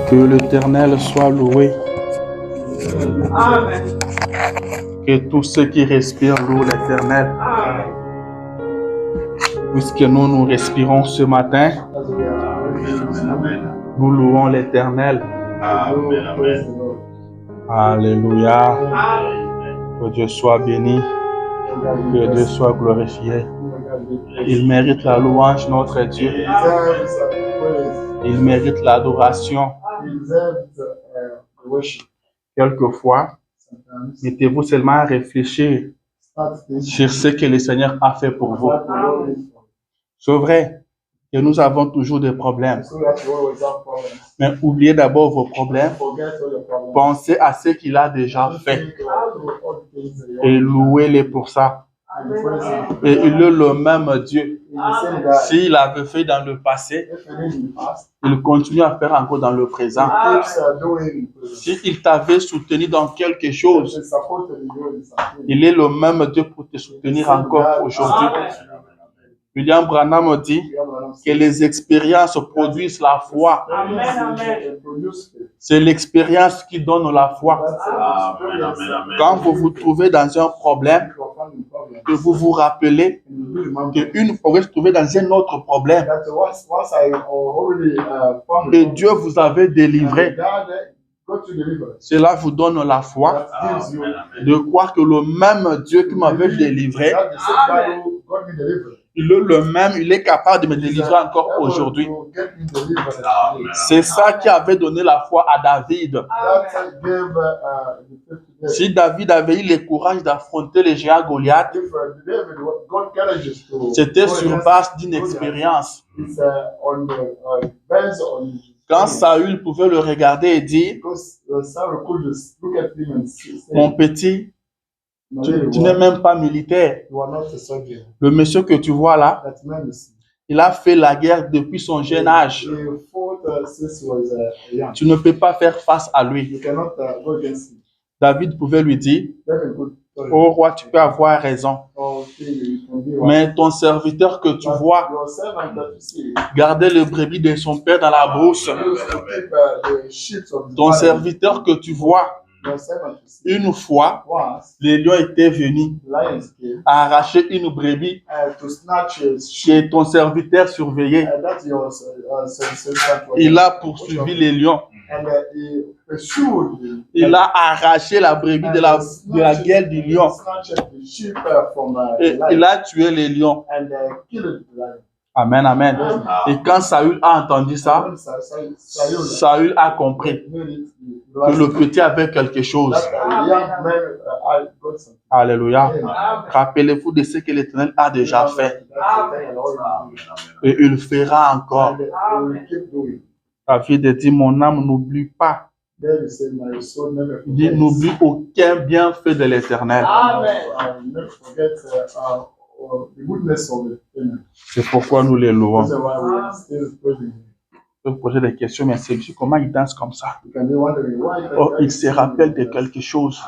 Que l'Éternel soit loué. Amen. Que tous ceux qui respirent louent l'Éternel. Puisque nous respirons ce matin, nous louons l'Éternel. Alléluia. Que Dieu soit béni. Que Dieu soit glorifié. Il mérite la louange, notre Dieu. Il mérite l'adoration. Quelquefois, mettez-vous seulement à réfléchir sur ce que le Seigneur a fait pour vous. C'est vrai que nous avons toujours des problèmes. Mais oubliez d'abord vos problèmes. Pensez à ce qu'il a déjà fait. Et louez-le pour ça. Et il est le même Dieu. S'il avait fait dans le passé, il continue à faire encore dans le présent. S'il t'avait soutenu dans quelque chose, il est le même Dieu pour te soutenir encore aujourd'hui. William Branham dit que les expériences produisent la foi. C'est l'expérience qui donne la foi. Quand vous vous trouvez dans un problème, que vous vous rappelez qu'une fois vous vous trouvez dans un autre problème, et Dieu vous avait délivré, cela vous donne la foi de croire que le même Dieu qui m'avait délivré, il est le même, il est capable de me délivrer encore aujourd'hui. C'est ça qui avait donné la foi à David. Si David avait eu le courage d'affronter les géants Goliath, c'était sur base d'une expérience. Quand Saül pouvait le regarder et dire, mon petit, tu n'es même pas militaire. Le monsieur que tu vois là, il a fait la guerre depuis son jeune âge. Tu ne peux pas faire face à lui. David pouvait lui dire, oh roi, tu peux avoir raison. Mais ton serviteur que tu vois, garder le brebis de son père dans la brousse. Ton serviteur que tu vois, une fois, les lions étaient venus arracher une brebis que ton serviteur surveillait. Il a poursuivi les lions. Il a arraché la brebis de la gueule du lion. Et il a tué les lions. Amen, amen. Et quand Saül a entendu ça, Saül a compris que le petit avait quelque chose. Alléluia. Rappelez-vous de ce que l'Éternel a déjà fait. Et il fera encore. David dit, mon âme n'oublie pas. Il dit, n'oublie aucun bienfait de l'Éternel. C'est pourquoi nous les louons. Je peux poser des questions, mais c'est comment il danse comme ça. Oh, il se rappelle de quelque chose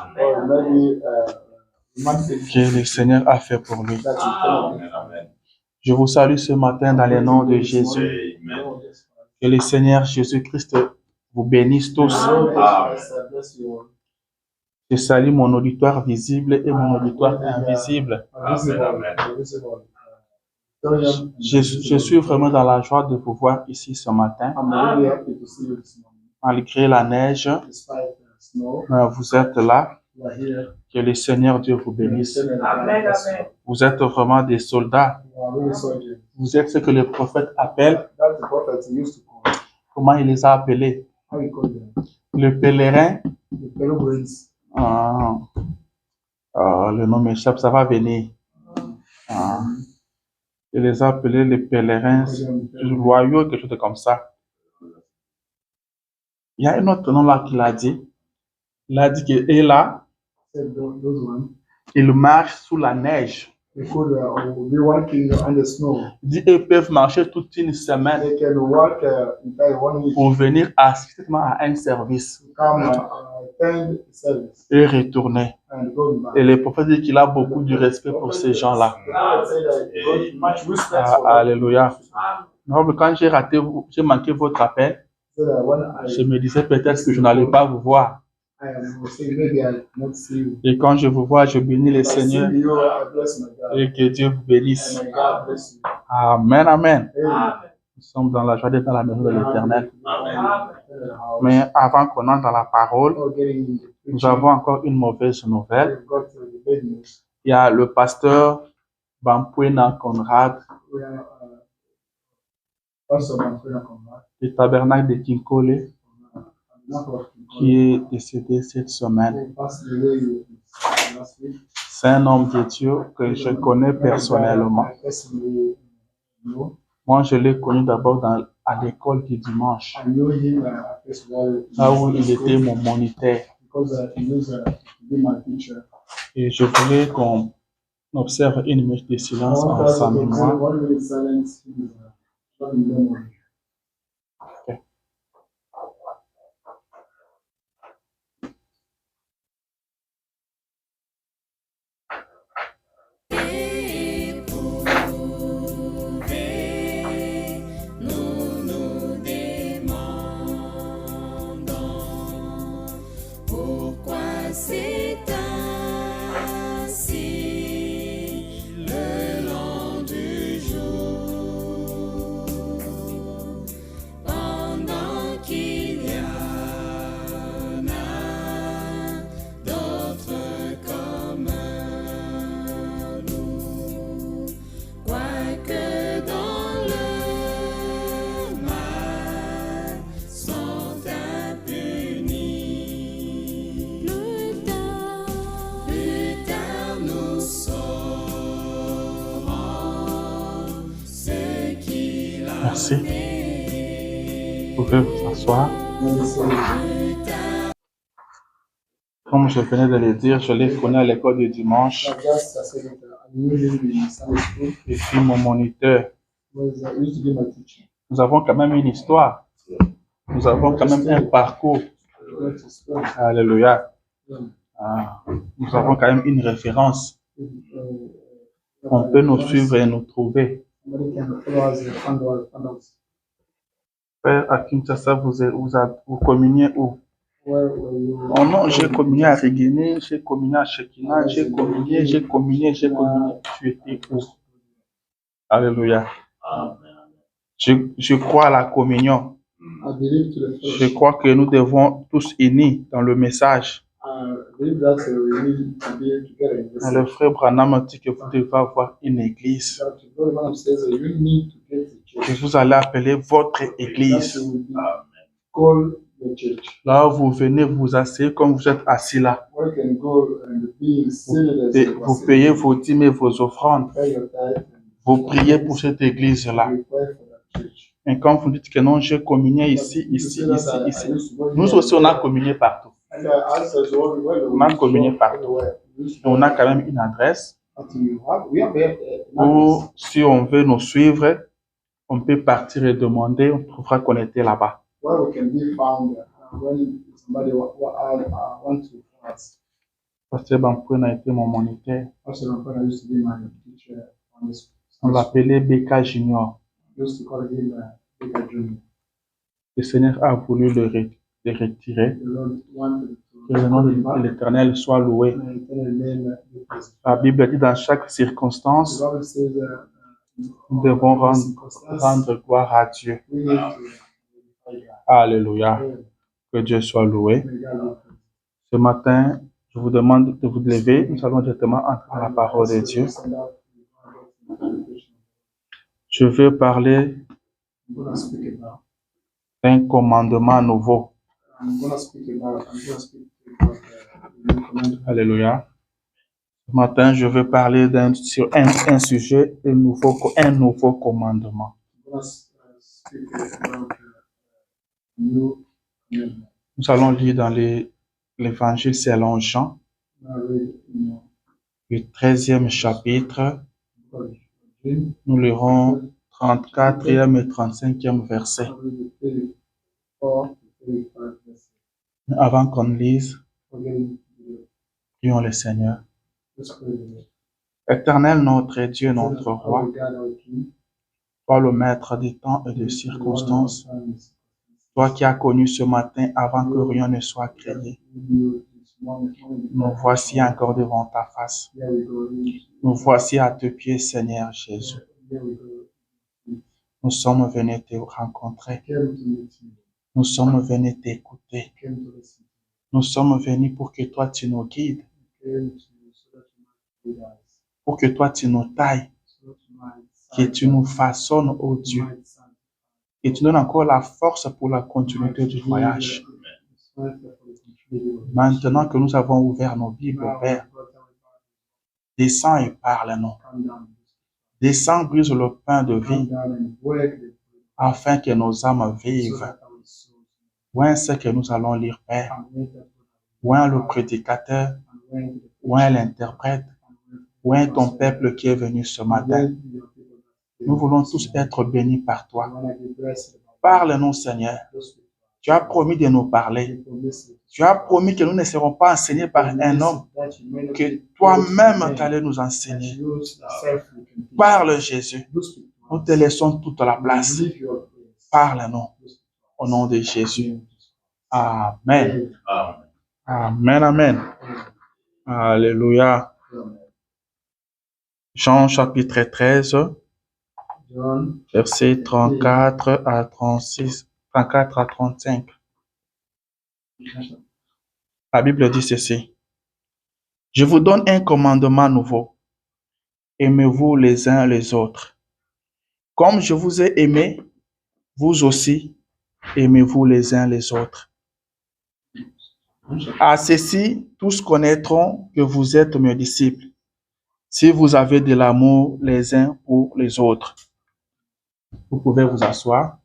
que le Seigneur a fait pour lui. Je vous salue ce matin dans le nom de Jésus. Que le Seigneur Jésus-Christ vous bénisse tous. Je salue mon auditoire visible et mon auditoire invisible. Je suis vraiment dans la joie de vous voir ici ce matin. Malgré la neige, vous êtes là. Que le Seigneur Dieu vous bénisse. Vous êtes vraiment des soldats. Vous êtes ce que le prophète appelle. Comment il les a appelés? Le pèlerin. Le nom m'échappe, ça va venir. Il les a appelés les pèlerins loyaux, quelque chose comme ça. Il y a un autre nom là qu'il a dit. Il a dit que et là, il marche sous la neige. Il dit qu'ils peuvent marcher toute une semaine pour venir assister à un service et retourner. Et le prophète dit qu'il a beaucoup de respect pour ces gens-là. Alléluia. Quand j'ai manqué votre appel, Je me disais peut-être que je n'allais pas vous voir. Et quand je vous vois, je bénis le Seigneur et que Dieu vous bénisse. Amen, amen. Nous sommes dans la joie d'être dans la maison de l'Éternel. Mais avant qu'on entre dans la parole, nous avons encore une mauvaise nouvelle. Il y a le pasteur Bampuena Conrad du tabernacle de Kinkole qui est décédé cette semaine. C'est un homme de Dieu que je connais personnellement. Moi, je l'ai connu d'abord à l'école du dimanche, là où il était mon moniteur. Et je voulais qu'on observe une minute de silence en sa mémoire. Okay. Merci. Vous pouvez vous asseoir. Comme je venais de le dire, je l'ai connu à l'école du dimanche. Et puis mon moniteur. Nous avons quand même une histoire. Nous avons quand même un parcours. Alléluia. Nous avons quand même une référence. On peut nous suivre et nous trouver. Père, à Kinshasa, vous communiez où? Oh non, j'ai communié à Riguéné, j'ai communié à Shekina, j'ai communié. Tu étais où? Alléluia. Je crois à la communion. Je crois que nous devons tous unis dans le message. Le frère Branham dit que vous devez avoir une église. Que vous allez appeler votre église. Là où vous venez vous asseyez comme vous êtes assis là. Vous payez vos dîmes et vos offrandes. Vous priez pour cette église-là. Et quand vous dites que non, j'ai communié ici. Nous aussi, on a communié partout. On a communié partout. On a quand même une adresse où, si on veut nous suivre, on peut partir et demander, on trouvera qu'on était là-bas. Pasteur Bampouen a été mon moniteur. On l'appelait Beka Junior. Le Seigneur a voulu le retirer. Que le nom de l'Éternel soit loué. La Bible dit dans chaque circonstance, nous devons rendre gloire à Dieu. Alléluia. Que Dieu soit loué. Ce matin, je vous demande de vous lever. Nous allons directement entrer dans la parole de Dieu. Je veux parler d'un commandement nouveau. Alléluia. Ce matin, je veux parler sur un sujet, un nouveau commandement. Nous allons lire dans l'Évangile selon Jean, le 13e chapitre. Nous lirons 34e et 35e verset. Avant qu'on lise, prions le Seigneur. Éternel notre Dieu, notre roi, toi le maître des temps et des circonstances, Toi qui as connu ce matin avant que rien ne soit créé. Nous voici encore devant ta face. Nous voici à tes pieds, Seigneur Jésus. Nous sommes venus te rencontrer. Nous sommes venus t'écouter. Nous sommes venus pour que toi tu nous guides. Pour que toi tu nous tailles. Que tu nous façonnes, ô Dieu. Et tu donnes encore la force pour la continuité du voyage. Maintenant que nous avons ouvert nos Bibles, Père, descends et parle-nous. Descends, brise le pain de vie, afin que nos âmes vivent. Oint ce que nous allons lire, Père. Oint le prédicateur, oint l'interprète, oint ton peuple qui est venu ce matin. Nous voulons tous être bénis par toi. Parle-nous, Seigneur. Tu as promis de nous parler. Tu as promis que nous ne serons pas enseignés par un homme, que toi-même tu allais nous enseigner. Parle, Jésus. Nous te laissons toute la place. Parle-nous. Au nom de Jésus. Amen. Amen, amen. Alléluia. Jean chapitre 13, versets 34 à 36, 34 à 35. La Bible dit ceci. Je vous donne un commandement nouveau. Aimez-vous les uns les autres. Comme je vous ai aimé, vous aussi, aimez-vous les uns les autres. À ceci, tous connaîtront que vous êtes mes disciples, si vous avez de l'amour les uns pour les autres. Vous pouvez vous asseoir.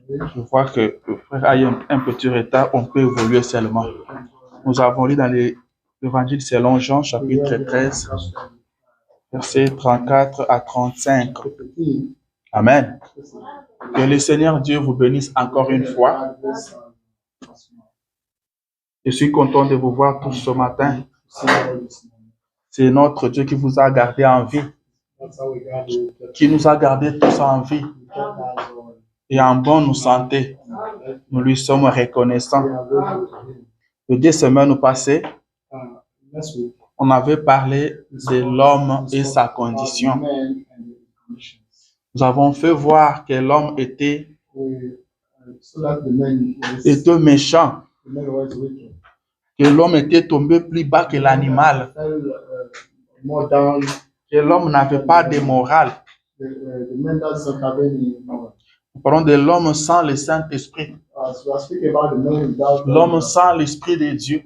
Je vois que le frère a un petit retard, on peut évoluer seulement. Nous avons lu dans l'évangile selon Jean, chapitre 13, versets 34 à 35. Amen. Que le Seigneur Dieu vous bénisse encore une fois. Je suis content de vous voir tous ce matin. C'est notre Dieu qui vous a gardé en vie, qui nous a gardés tous en vie et en bonne santé. Nous lui sommes reconnaissants. Les 2 semaines passées, on avait parlé de l'homme et sa condition. Nous avons fait voir que l'homme était méchant, que l'homme était tombé plus bas que l'animal, que l'homme n'avait pas de morale. Nous parlons de l'homme sans le Saint-Esprit. L'homme sans l'Esprit de Dieu.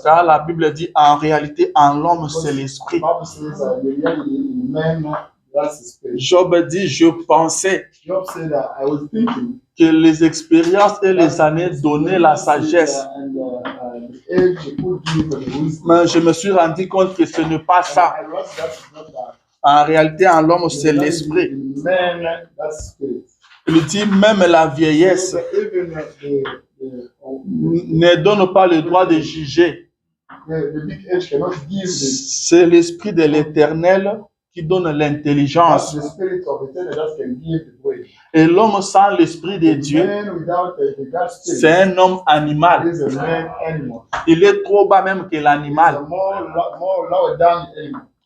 Car la Bible dit en réalité, en l'homme, c'est l'Esprit. Job dit, je pensais que les expériences et les années donnaient la sagesse. Mais je me suis rendu compte que ce n'est pas ça. En réalité, en l'homme, c'est l'Esprit. Il dit, même la vieillesse ne donne pas le droit de juger. C'est l'Esprit de l'Éternel qui donne l'intelligence. Et l'homme sans l'Esprit de Dieu, c'est un homme animal. Il est trop bas même que l'animal.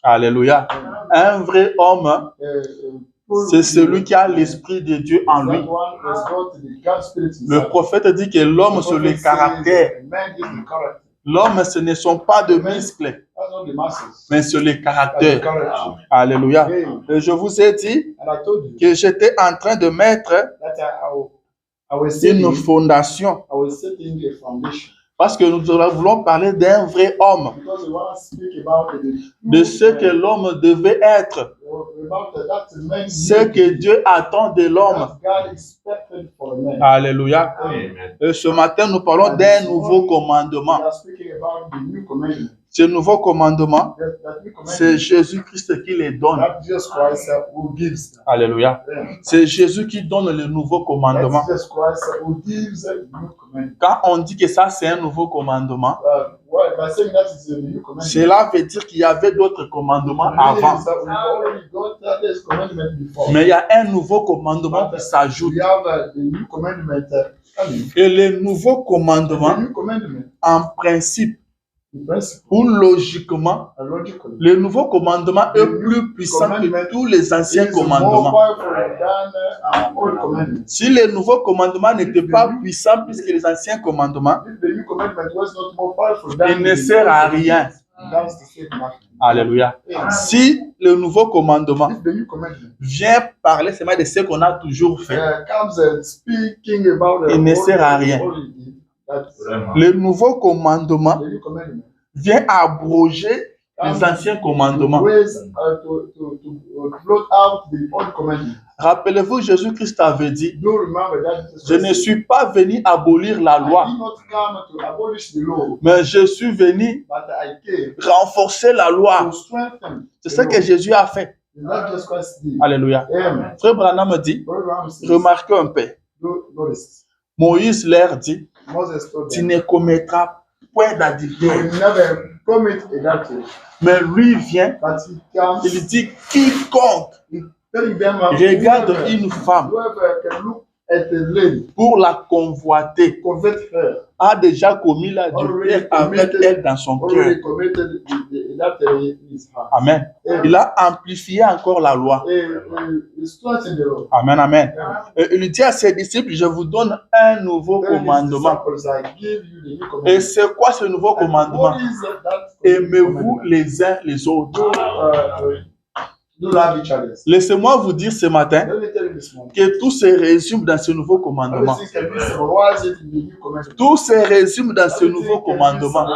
Alléluia. Un vrai homme, c'est celui qui a l'Esprit de Dieu en lui. Le prophète dit que l'homme, c'est le caractère. L'homme, ce ne sont pas de muscles, mais c'est le caractère. Alléluia. Et je vous ai dit que j'étais en train de mettre une fondation. Parce que nous voulons parler d'un vrai homme, de ce que l'homme devait être, ce que Dieu attend de l'homme. Alléluia. Et ce matin, nous parlons d'un nouveau commandement. Ce nouveau commandement, c'est Jésus-Christ qui les donne. Alléluia. C'est Jésus qui donne le nouveau commandement. Quand on dit que ça, c'est un nouveau commandement, Cela veut dire qu'il y avait d'autres commandements avant. Mais il y a un nouveau commandement qui s'ajoute. Et le nouveau commandement, en principe, ou logiquement, le nouveau commandement est plus puissant que tous les anciens commandements. Si le nouveau commandement n'était pas puissant plus que les anciens commandements, il ne sert à rien. Alléluia. Si le nouveau commandement vient parler seulement de ce qu'on a toujours fait, il ne sert à rien. Le nouveau commandement vient abroger les anciens commandements. Rappelez-vous, Jésus-Christ avait dit, je ne suis pas venu abolir la loi, mais je suis venu renforcer la loi. C'est ce que Jésus a fait. Alléluia. Frère Branham me dit, remarquez un peu. Moïse leur dit, tu ne commettras point d'adultère. Mais lui vient, il dit, quiconque regarde une femme pour la convoiter a déjà commis l'adultère avec elle dans son cœur. Amen. Il a amplifié encore la loi. Amen, amen. Et il dit à ses disciples, je vous donne un nouveau commandement. Et c'est quoi ce nouveau commandement? Aimez-vous les uns les autres. Laissez-moi vous dire ce matin que tout se résume dans ce nouveau commandement. Tout se résume dans ce nouveau commandement.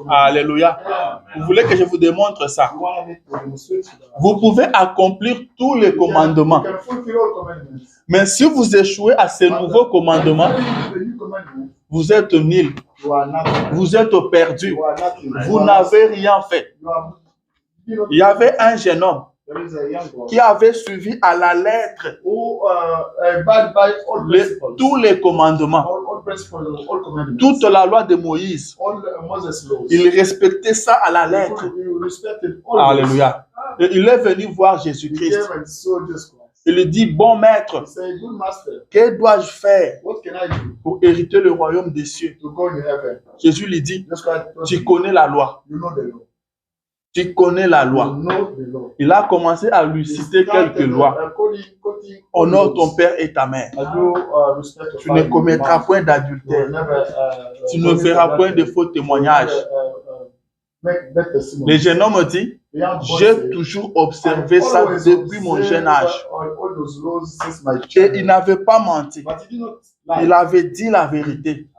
Alléluia. Vous voulez que je vous démontre ça? Vous pouvez accomplir tous les commandements. Mais si vous échouez à ce nouveau commandement, vous êtes nul. Vous êtes perdu. Vous n'avez rien fait. Il y avait un jeune homme qui avait suivi à la lettre tous les commandements, toute la loi de Moïse. Il respectait ça à la lettre. Alléluia. Et il est venu voir Jésus-Christ. Il lui dit, bon maître, que dois-je faire pour hériter le royaume des cieux? Jésus lui dit, tu connais la loi. Tu connais la loi. Il a commencé à lui citer quelques lois. Honore ton père et ta mère. Tu ne commettras point d'adultère. Tu ne feras point de faux témoignages. Le jeune homme dit, j'ai toujours observé ça depuis mon jeune âge. Et il n'avait pas menti. Il avait dit la vérité.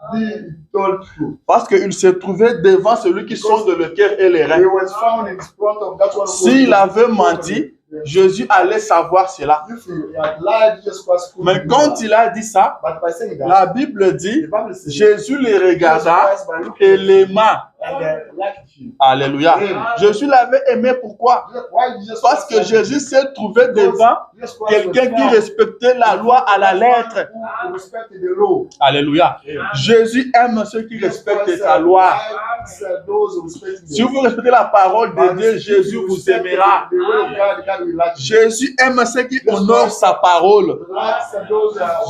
Parce qu'il se trouvait devant celui qui sonde le cœur et les reins. S'il avait menti, Jésus allait savoir cela. Mais quand il a dit ça, la Bible dit, Jésus les regarda et l'aima. Alléluia. Jésus l'avait aimé, pourquoi? Parce que Jésus s'est trouvé devant quelqu'un qui respectait la loi à la lettre. Alléluia. Jésus aime ceux qui respectent sa loi. Si vous respectez la parole de Dieu, Jésus vous aimera. Jésus aime ceux qui honorent sa parole.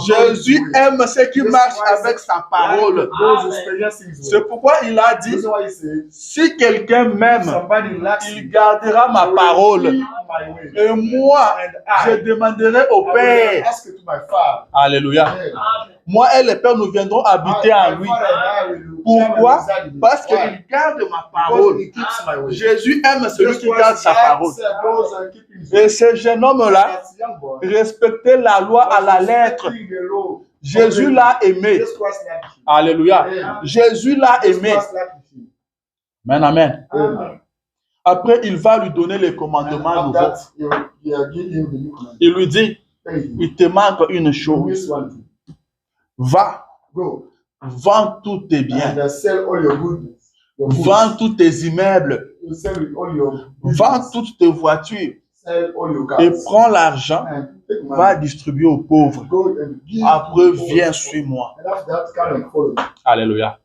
Jésus aime ceux qui marchent avec sa parole. C'est pourquoi il a dit, si quelqu'un m'aime, il gardera ma parole. Et moi, je demanderai au Père. Alléluia. Moi et le Père, nous viendrons habiter en lui. Pourquoi? Parce qu'il garde ma parole. Jésus aime celui qui garde sa parole. Et ce jeune homme-là respectait la loi à la lettre. Jésus l'a aimé. Alléluia. Jésus l'a aimé. Amen, amen. Après, il va lui donner les commandements nouveaux. Il lui dit, il te manque une chose. Va, vends tous tes biens. Vends tous tes immeubles. Vends toutes tes voitures. Et prends l'argent, va distribuer aux pauvres. Après, viens, suis-moi. Alléluia.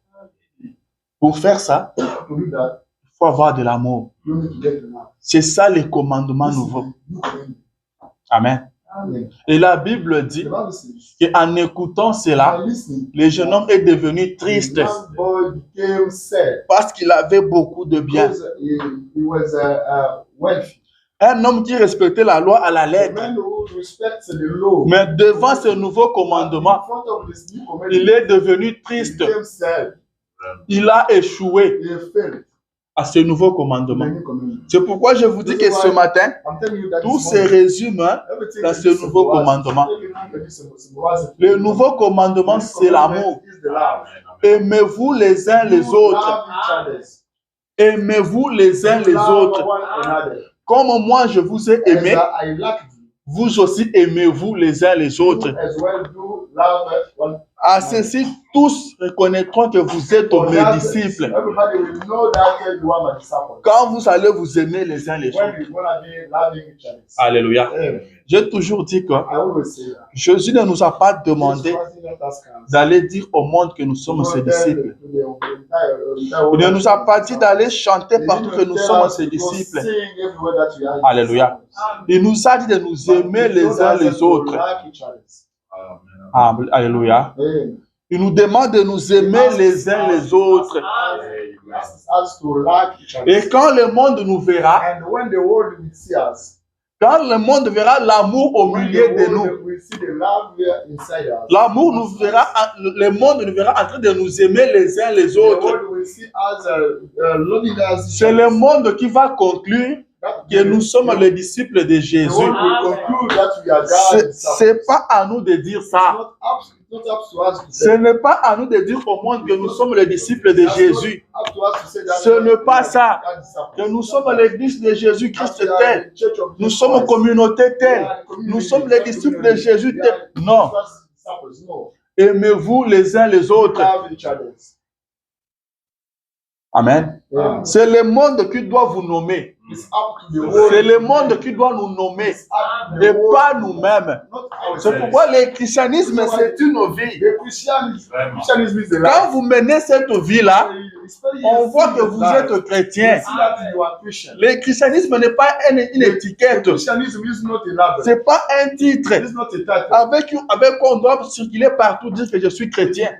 Pour faire ça, il faut avoir de l'amour. C'est ça les commandements nouveaux. Amen. Et la Bible dit qu'en écoutant cela, le jeune homme est devenu triste parce qu'il avait beaucoup de biens. Un homme qui respectait la loi à la lettre, mais devant ce nouveau commandement, il est devenu triste. Il a échoué à ce nouveau commandement. C'est pourquoi je vous dis que ce matin, tout se résume dans ce nouveau commandement. Le nouveau commandement, c'est l'amour. Aimez-vous les uns les autres. Aimez-vous les uns les autres. Comme moi je vous ai aimé, vous aussi aimez-vous les uns les autres. À ceci, tous reconnaîtront que vous êtes mes disciples. Quand vous allez vous aimer les uns les autres. Alléluia. J'ai toujours dit que Jésus ne nous a pas demandé d'aller dire au monde que nous sommes ses disciples. Il ne nous a pas dit d'aller chanter partout que nous sommes ses disciples. Alléluia. Il nous a dit de nous aimer les uns les autres. Alléluia. Il nous demande de nous aimer les uns les autres. Et quand le monde nous verra, quand le monde verra l'amour au milieu de nous, l'amour nous verra, le monde nous verra en train de nous aimer les uns les autres. C'est le monde qui va conclure que nous sommes les disciples de Jésus. C'est pas à nous de dire ça. Ce n'est pas à nous de dire au monde que nous sommes les disciples de Jésus. Ce n'est pas ça. Que nous sommes l'église de Jésus-Christ tel. Nous sommes communauté telle. Nous sommes les disciples de Jésus tel. Non. Aimez-vous les uns les autres. Amen. C'est le monde qui doit vous nommer. C'est le monde qui doit nous nommer et pas nous-mêmes. C'est pourquoi le christianisme, c'est une vie. Quand vous menez cette vie-là, on voit que vous êtes chrétien. Le christianisme n'est pas une étiquette. Ce n'est pas un titre avec quoi on doit circuler partout, dire que je suis chrétien.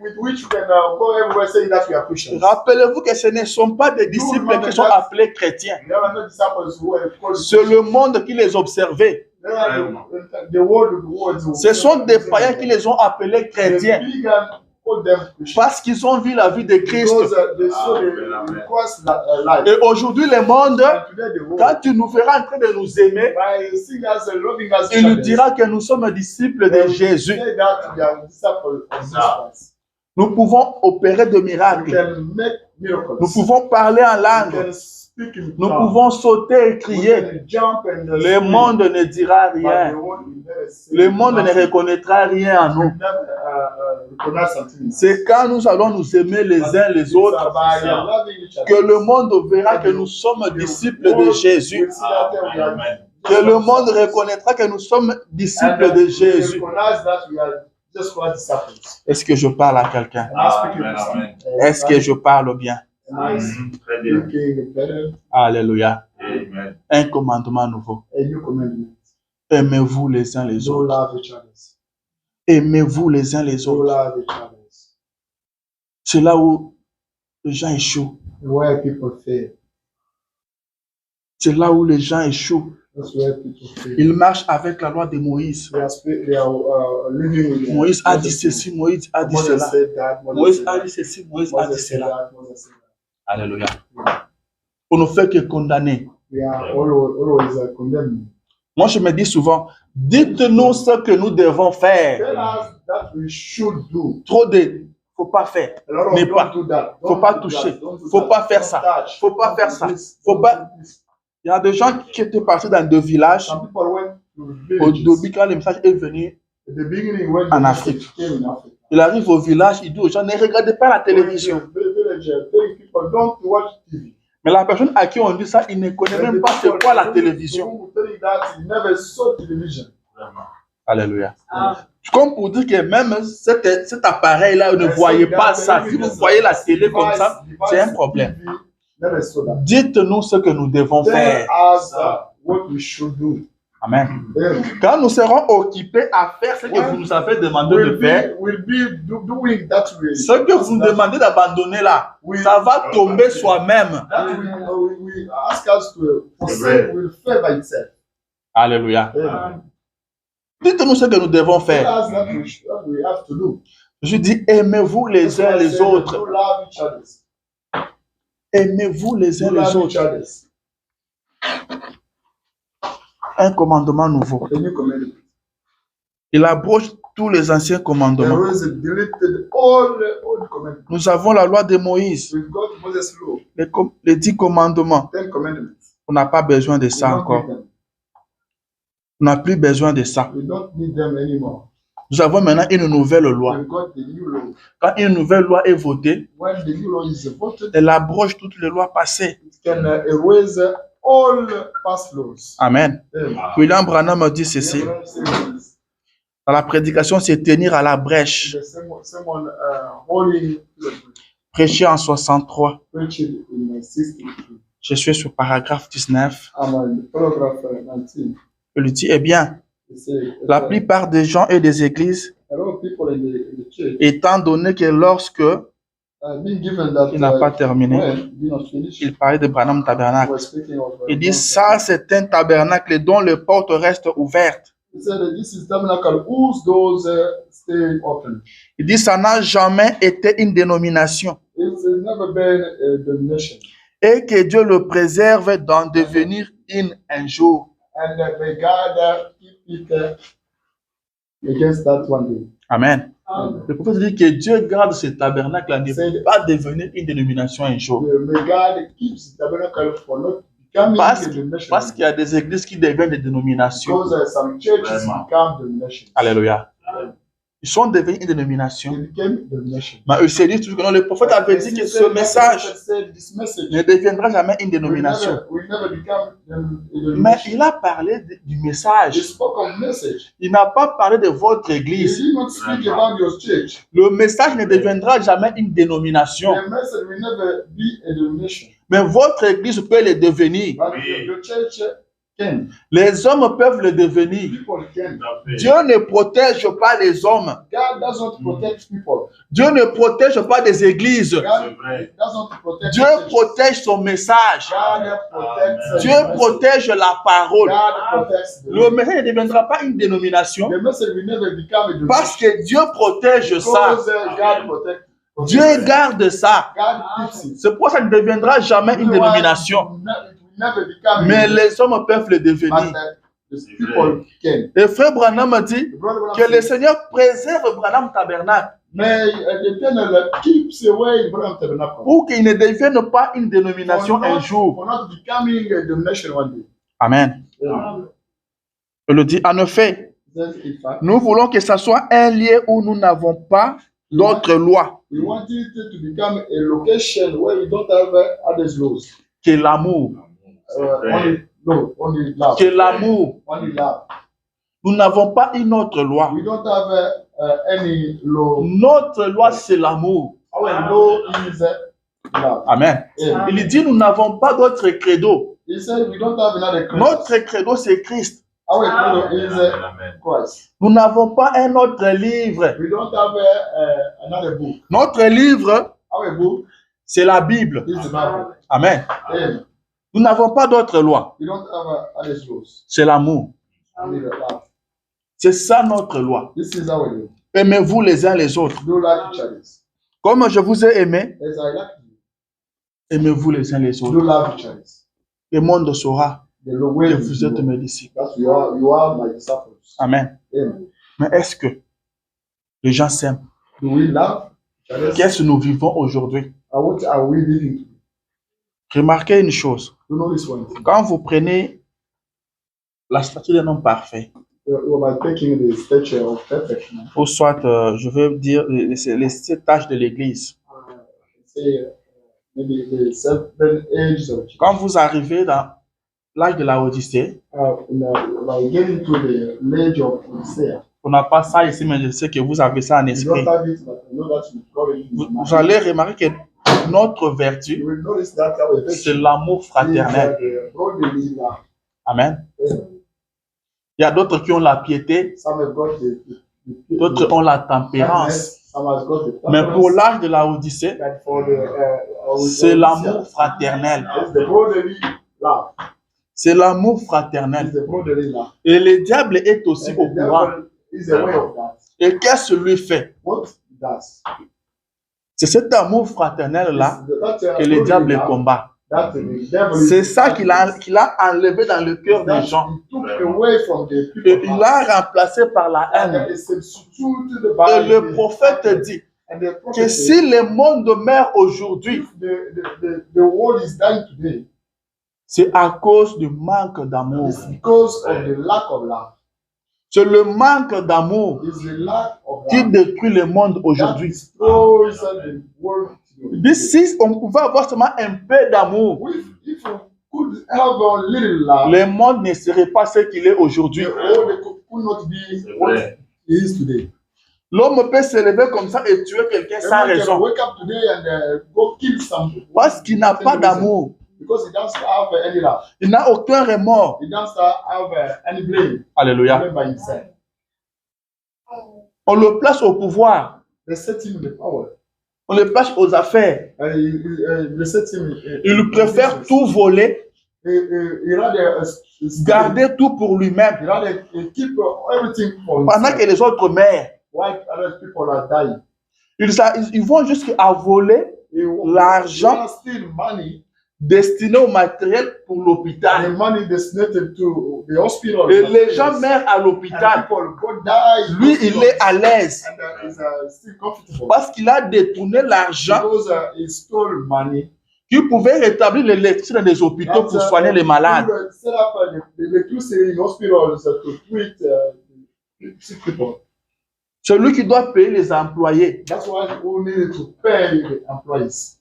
Rappelez-vous que ce ne sont pas des disciples qui sont appelés chrétiens. C'est le monde qui les observait. Ce sont des païens qui les ont appelés chrétiens. Parce qu'ils ont vu la vie de Christ. Et aujourd'hui, le monde, quand tu nous feras en train de nous aimer, il nous dira que nous sommes disciples de Jésus. Nous pouvons opérer de miracles. Nous pouvons parler en langue. Nous pouvons sauter et crier. Le monde ne dira rien. Le monde ne reconnaîtra rien en nous. C'est quand nous allons nous aimer les uns les autres que le monde verra que nous sommes disciples de Jésus. Que le monde reconnaîtra que nous sommes disciples de Jésus. Est-ce que je parle à quelqu'un? Est-ce que je parle bien? Alléluia. Un commandement nouveau. Aimez-vous les uns les autres. Aimez-vous les uns les autres. C'est là où les gens échouent. C'est là où les gens échouent. Ils marchent avec la loi de Moïse. Moïse a dit ceci, Moïse a dit cela. Moïse a dit ceci, Moïse a dit cela. Alléluia. On ne fait que condamner. Moi, je me dis souvent, dites-nous ce que nous devons faire. Trop de, faut pas faire. Mais pas. Faut pas toucher. Faut pas faire ça. Faut pas faire ça. Faut pas. Il y a des gens qui étaient partis dans deux villages. Au début, quand le message est venu en Afrique, il arrive au village, il dit aux gens, ne regardez pas la télévision. Mais la personne à qui on dit ça, il ne connaît même pas c'est quoi la télévision. Alléluia. Comme pour dire que même cet appareil-là, ne voyez pas ça. Si vous voyez la télé comme ça, c'est un problème. Dites-nous ce que nous devons faire. Amen. Quand nous serons occupés à faire ce que vous nous avez demandé de faire, ce que vous nous demandez d'abandonner là, ça va tomber soi-même. Alléluia. Dites-nous ce que nous devons faire. Je dis, aimez-vous les uns les autres. Aimez-vous les uns les autres. Un commandement nouveau. Il abroge tous les anciens commandements. Nous avons la loi de Moïse. Les 10 commandements. On n'a pas besoin de ça encore. On n'a plus besoin de ça. Nous avons maintenant une nouvelle loi. Quand une nouvelle loi est votée, elle abroge toutes les lois passées. Amen. William Branham dit ceci. Dans la prédication, c'est tenir à la brèche. Prêcher en 63. Je suis sur paragraphe 19. Je lui dis, eh bien, la plupart des gens et des églises, étant donné que lorsque il n'a pas terminé, il parlait de Branham Tabernacle. Il dit, ça c'est un tabernacle dont les portes restent ouvertes. Il dit, ça n'a jamais été une dénomination. Et que Dieu le préserve d'en devenir une un jour. Amen. Le prophète dit que Dieu garde ce tabernacle à ne pas devenir une dénomination un jour. Parce qu'il y a des églises qui deviennent des dénominations. Alléluia. Ils sont devenus une dénomination. Mais eux se disent toujours que non, le prophète avait dit que ce message ne deviendra jamais une dénomination. Mais il a parlé du message. Il n'a pas parlé de votre église. Le message ne deviendra jamais une dénomination. Mais votre église peut le devenir. Les hommes peuvent le devenir. Dieu ne protège pas les hommes. Dieu ne protège pas des églises. Dieu protège son message. Dieu protège la parole. Le message ne deviendra pas une dénomination parce que Dieu protège ça. Dieu garde ça. C'est pourquoi ça ne deviendra jamais une dénomination. Mais les hommes peuvent le devenir. Et frère Branham a dit que le Seigneur préserve Branham Tabernacle pour qu'il ne devienne pas une dénomination un jour. Amen. Je le dis, en effet, nous voulons que ce soit un lieu où nous n'avons pas d'autres lois que l'amour. Que l'amour. Nous n'avons pas une autre loi. Notre loi, c'est l'amour. Amen. Il dit, nous n'avons pas d'autre credo. Notre credo, c'est Christ. Nous n'avons pas un autre livre. Notre livre, c'est la Bible. Amen. Nous n'avons pas d'autre loi. C'est l'amour. C'est ça notre loi. Aimez-vous les uns les autres. Comme je vous ai aimé, aimez-vous les uns les autres. Le monde saura que vous êtes mes disciples. Amen. Mais est-ce que les gens s'aiment? Qu'est-ce que nous vivons aujourd'hui? Remarquez une chose. Quand vous prenez la statue d'un homme parfait, ou soit, je veux dire, les 7 âges de l'Église. Quand vous arrivez dans l'âge de la Odyssée, On n'a pas ça ici, mais je sais que vous avez ça en You esprit. don't have it, but I know that you got it in your Vous mind. allez remarquer que notre vertu, You will notice that our c'est virtue l'amour is fraternel. the brotherly love. Amen. Il y a d'autres qui ont la piété, Some have got d'autres ont la tempérance. kindness, some has got the Mais pour temperance, l'âge de la Odyssée, but for the c'est l'amour fraternel. It's the brotherly love. C'est l'amour It's fraternel. the brotherly love. Et le diable est aussi And au the courant. devil is aware of that. Et qu'est-ce qu'il lui fait? What he does. C'est cet amour fraternel-là que le diable combat. That the devil is C'est ça qu'il a enlevé dans le cœur des that gens. he took away from the Et people. il l'a remplacé par la And haine. he substituted Et by le prophète dit and the prophet que si le monde meurt aujourd'hui, if the world is dying today, c'est à cause du manque d'amour. it's because of the lack of love. C'est le manque d'amour It's the lack of qui love détruit le monde that aujourd'hui. destroys the world Il today. dit, si on pouvait avoir seulement un peu d'amour, If we could have a little love, le monde ne serait pas ce qu'il est aujourd'hui. the world could not be what it is today. L'homme peut se lever comme ça et tuer quelqu'un sans Everyone can raison. wake up today and go kill some people Parce qu'il n'a pas d'amour. because he doesn't have any love. Il n'a aucun remords. He doesn't have any blame. Alléluia. Blame by himself. On le place au pouvoir. They set him in the power. On le place aux affaires. They set him. Il préfère tout voler, He rather garder tout pour lui-même, He rather keep everything for pendant himself. que les autres meurent. While other people are dying. Ils vont jusqu'à voler l'argent They steal money. destiné au matériel pour The l'hôpital. money designated to the hospital. Et les gens meurent à And l'hôpital. people go die. Lui, il est à l'aise And is still comfortable. parce qu'il a détourné l'argent Because he stole money. qui pouvait rétablir l'électricité des hôpitaux pour soigner les malades. Set up the electricity in hospitals to treat sick people. C'est lui qui doit payer les employés. That's why we need to pay the employees.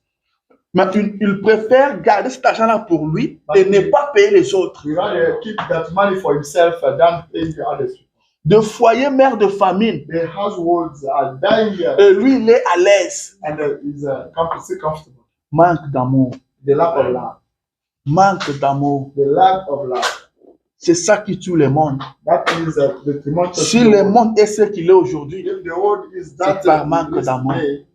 Mais il préfère garder cet argent-là pour lui et ne pas payer les autres. He rather keep that money for himself than paying the others. De foyer mère de famine. The households are dying Et lui, il est à l'aise. and is still comfortable. Manque d'amour. The lack of love. Manque d'amour. The lack of love. C'est ça qui tue le monde. That is the tumultuous. Si le monde est ce qu'il est aujourd'hui, If the world is that c'est par manque d'amour.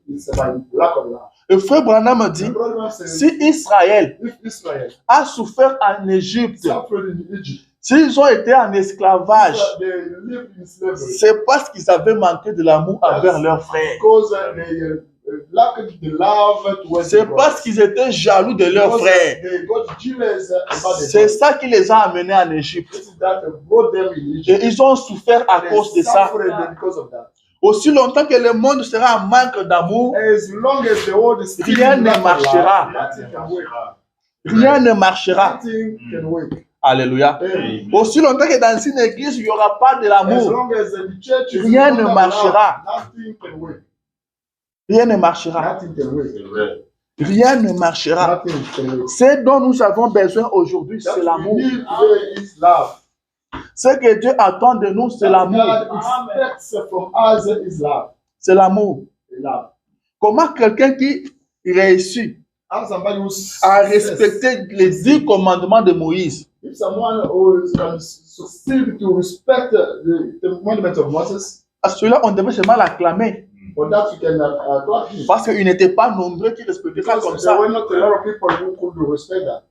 it's by lack of love. le frère Branham dit, The brother says, si Israël if Israel a souffert en Égypte, suffered in Egypt, s'ils ont été en esclavage, they lived in slavery c'est parce qu'ils avaient manqué de l'amour envers leurs frères. because they lacked the love towards C'est the parce qu'ils étaient jaloux de leurs because frères. they got jealous about the C'est ça qui les a amenés en Égypte. This is that brought them in Et Egypt. ils ont souffert à They cause de ça. suffered because of that. Aussi longtemps que le monde sera en manque d'amour, As long as the world is still rien in ne lack of marchera. love, nothing can work. rien ne marchera. Nothing can work. Alléluia. Amen. Aussi longtemps que dans une église, il n'y aura pas de As l'amour, long as the church is Rien in ne lack of marchera. love, nothing can work. rien ne marchera. Nothing can work. Rien ne marchera. Nothing can work. Ce dont nous avons besoin aujourd'hui, That c'est we l'amour. need today is love. Ce que Dieu attend de nous, c'est That l'amour. God expects from us is love. C'est l'amour. Love. Comment quelqu'un qui réussit As somebody who à respecter les 10 commandements de Moïse, if someone who can succeed to respect the commandments of Moses, à celui-là, on devait seulement l'acclamer. for that you can clap him. Parce qu'ils n'étaient pas nombreux qui respectaient ça comme Because there ça. were not a lot of people who could respect that.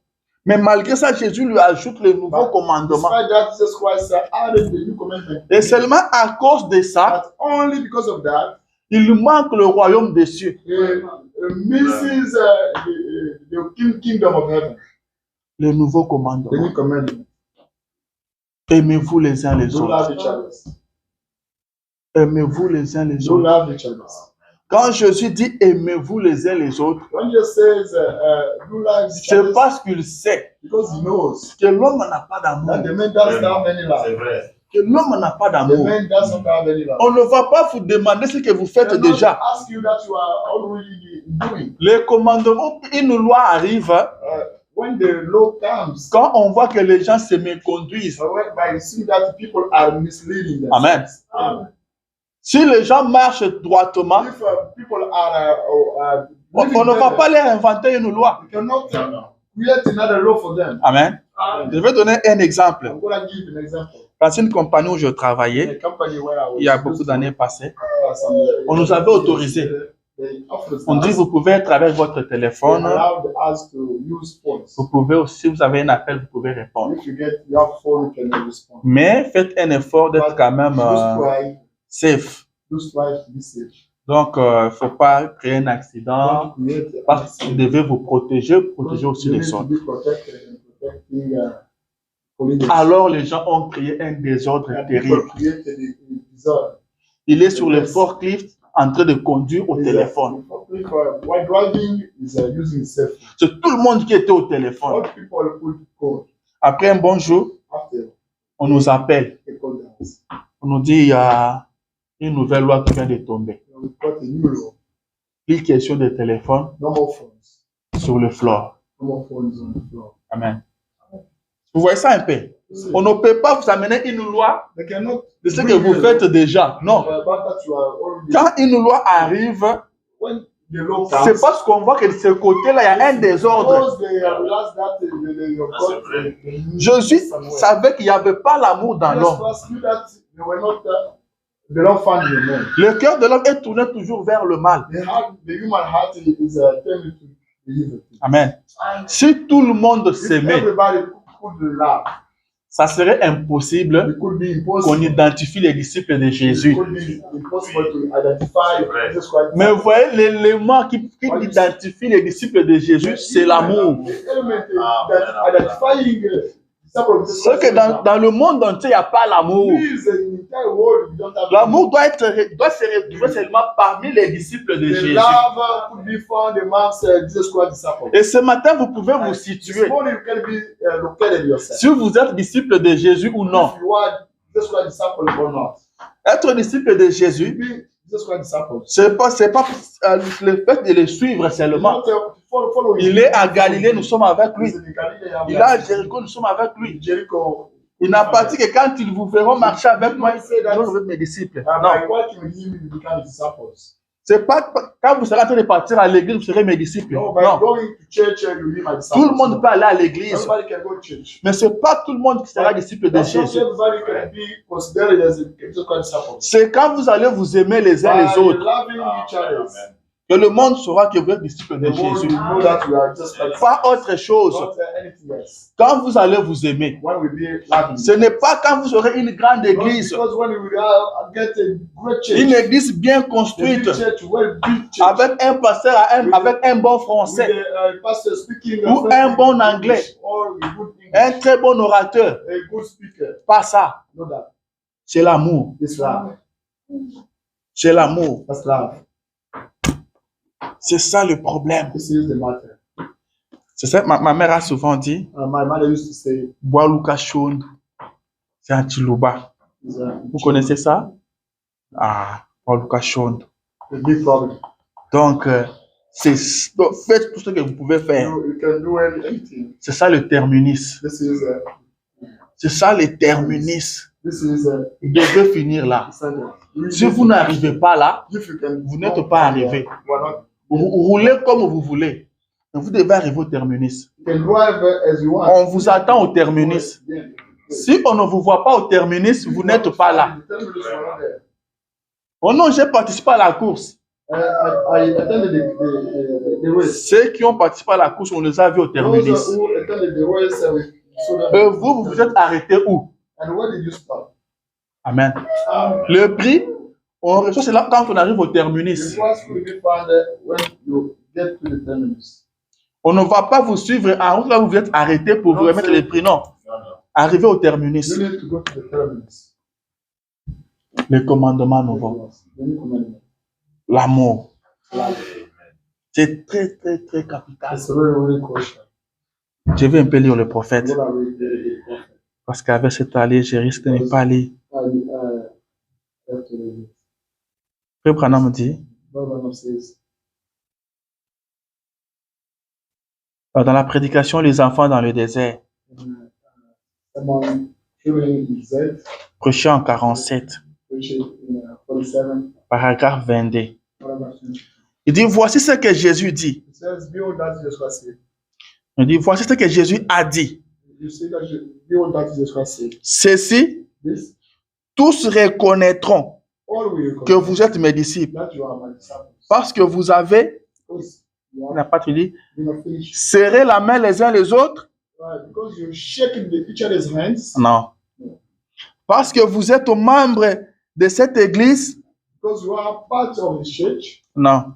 Mais malgré ça, Jésus lui ajoute les nouveaux commandements. Despite that, Jesus Christ added the new commandment. Et seulement à cause de ça, But only because of that, il manque le royaume des cieux. misses the kingdom of heaven. Les nouveaux The commandements. new commandment. Aimez-vous les uns les Do autres. love each other. Aimez-vous les uns les Do autres. love each other. Quand Jésus dit aimez-vous les uns les autres, When Jesus says do love each c'est other, parce qu'il sait because he knows que l'homme n'a pas d'amour. that the man doesn't have any love. C'est vrai. Que l'homme n'a pas The d'amour. man doesn't have any love. On ne va pas vous demander ce que vous faites They will not déjà. ask you that you are already doing. Les commandements, une loi arrive, when the law comes, quand on voit que les gens se méconduisent, by seeing that people are misleading them. Amen. Si les gens marchent droitement, If people are on ne va pas leur inventer une loi. you cannot create another law for them. Amen. Je vais donner un exemple. I'm going to give an example. Dans une compagnie où je travaillais, A company where I was il y a beaucoup d'années passées, some, on nous avait autorisé. they offered On dit, us, vous pouvez être avec votre they téléphone. allowed us to use phones. Vous pouvez aussi, si vous avez un appel, vous pouvez répondre. If you get your phone, you can respond. Mais faites un effort d'être quand même safe. Use try to be safe. Donc, il ne faut pas créer un accident. Don't create a Parce que vous devez vous protéger aussi You les need to autres. be protected and protecting police. Alors, les gens ont créé un désordre And terrible. people created a disorder. Il est sur le forklift en train de conduire au téléphone. While driving is using cell phone. C'est tout le monde qui était au téléphone. All people put code Après un bon jour, after on nous appelle. they call us. On nous dit il y a une nouvelle loi qui vient de tomber. We got a new law. Plus question de téléphone No more phones. sur le floor. No more phones on the floor. Amen. Vous voyez ça un peu? On ne peut pas vous amener une loi They cannot de ce que vous faites déjà. Non. about that you are already. Quand une loi arrive, When the law c'est comes, parce qu'on voit que de ce côté-là, il y a un désordre. suppose they realize that they got the Jésus somewhere. savait qu'il n'y avait pas l'amour dans Jesus l'homme. Christ knew that they were not they don't find the man. Le cœur de l'homme est tourné toujours vers le mal. The human heart is tending to the evil. Amen. Si tout le monde If s'aimait, everybody could love, ça serait impossible it could be qu'on impossible. identifie les disciples de It Jésus. could be impossible to identify Jesus Christ. Mais vous voyez, l'élément qui identifie les disciples de Jésus, c'est l'amour. The element that identifying disciple of Jesus C'est que Christ. dans le monde entier, il n'y a pas l'amour. Please, in the entire world, we don't have L'amour doit se retrouver seulement parmi les disciples de the Jésus. love could be found amongst Jesus Christ disciples. Et ce matin, vous pouvez vous This situer. morning you can be located yourself. Si vous êtes disciple de Jésus ou non. If you are Jesus Christ disciple or not. Être disciple de Jésus, Be Jesus Christ disciple. c'est pas le fait de le suivre seulement. Follow Il est à Galilée, nous sommes avec lui. He's in Galilee, Il est à Jéricho, nous sommes avec lui. Jericho. Il n'a pas dit que quand ils vous verront marcher avec moi, vous êtes mes disciples. Non. By walking with him, you become his disciples. C'est pas quand vous serez en train de partir à l'église, vous serez mes disciples. No, by Non. going to church, you be my disciples. Tout le monde peut aller à l'église, Everybody can go to church. mais ce n'est pas tout le monde qui sera disciple de Not Jésus. everybody can be considered as a Jesus Christ disciple. C'est quand vous allez vous aimer les uns les By autres loving each other, que le monde saura que vous êtes disciple de the world Jésus. will know that we are just like Pas autre chose. not anything else. Quand vous allez vous aimer, When we be loving, ce n'est pas quand vous aurez une grande église, because when we get a great church, une église bien a big construite, church, well big church, avec un pasteur avec un bon français, with a pastor speaking Ou French, un bon English, anglais. or a good English, un très bon orateur. a good speaker. Pas ça. Know that. C'est l'amour. It's love. C'est l'amour. That's love. C'est ça le problème. This is the matter. C'est ça, ma mère a souvent dit, My mother used to say, bois Lucas Chonde, c'est un Chiluba. Vous connaissez ça? Ah, bois Lucas Chonde. a big problem. Donc, donc, faites tout ce que vous pouvez faire. You can do anything. C'est ça le terminus. This is C'est ça le terminus. this is Vous devez finir là. standard. Si vous n'arrivez pas là, If you can, vous n'êtes pas arrivé. Why not? Vous roulez comme vous voulez. Mais vous devez arriver au terminus. You can drive as you want. On vous attend au terminus. Yeah. Si on ne vous voit pas au terminus, vous n'êtes pas là. The terminus were not there. Oh non, j'ai participé à la course. I attended the race. Ceux qui ont participé à la course, on les a vus au terminus. Those who attended the race, we saw them. Vous vous êtes arrêtés où? And where did you stop? Amen. Le prix, on reçoit cela quand on arrive au terminus. The price will be found when you get to the terminus. On ne va pas vous suivre en route là où vous êtes arrêtés pour vous remettre les prix. Non. Arrivez au terminus. You need to go to the terminus. Les commandements nouveaux. The new commandment. L'amour. Love. C'est très, très, très capital. It's a very, very crucial. Je vais un peu lire le prophète. What are we the prophet? Parce qu'avec cette allée, je risque de ne pas lire. Have to read it. Frère Branham dit, Bible says, Dans la prédication, les enfants dans le désert, Someone during the desert, prêché en 47, which is in 47, paragraphe 22. whatever. Il dit, voici ce que Jésus dit. It says, behold, that Jesus Christ said. Il dit, voici ce que Jésus a dit. You see that, behold, that Jesus Christ said. Ceci, This, tous reconnaîtront all will que vous êtes mes disciples. that you are my disciples. Parce que vous avez, Because you il n'a are pas tout dit, finished. serré la main les uns les autres. Right, because you're shaking each other's hands. Non. Parce que vous êtes membres de cette église. Because you are part of the church. Non.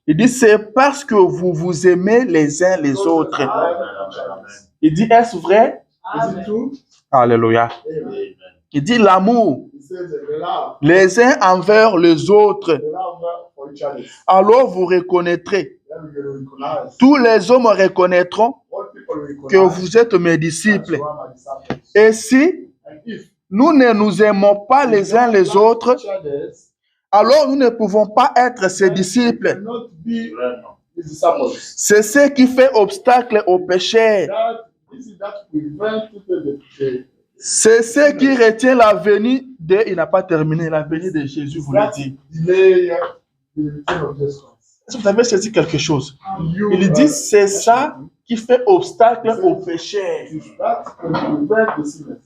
Il dit, c'est parce que vous vous aimez les uns les Because autres. you love each other. Il dit, est-ce vrai? Is it true? Alléluia. Amen. Il dit, l'amour, It says that the love. les uns envers les autres. The love for each other. Alors vous reconnaîtrez, Then we will recognize. tous les hommes reconnaîtront All people will que recognize vous êtes mes that disciples. you are my disciples. Et si And if nous ne nous aimons pas les uns les autres, each other's, alors nous ne pouvons pas être ses we disciples. cannot be his disciples. C'est ce qui fait obstacle au péché. This is that prevent the C'est ce qui retient la venue de... Il n'a pas terminé, la venue de Jésus, vous le that dit. delay the return of Jesus Christ. Est-ce que vous avez saisi quelque chose? You, Il dit, c'est ça qui fait obstacle au péché. is that prevent the sinners.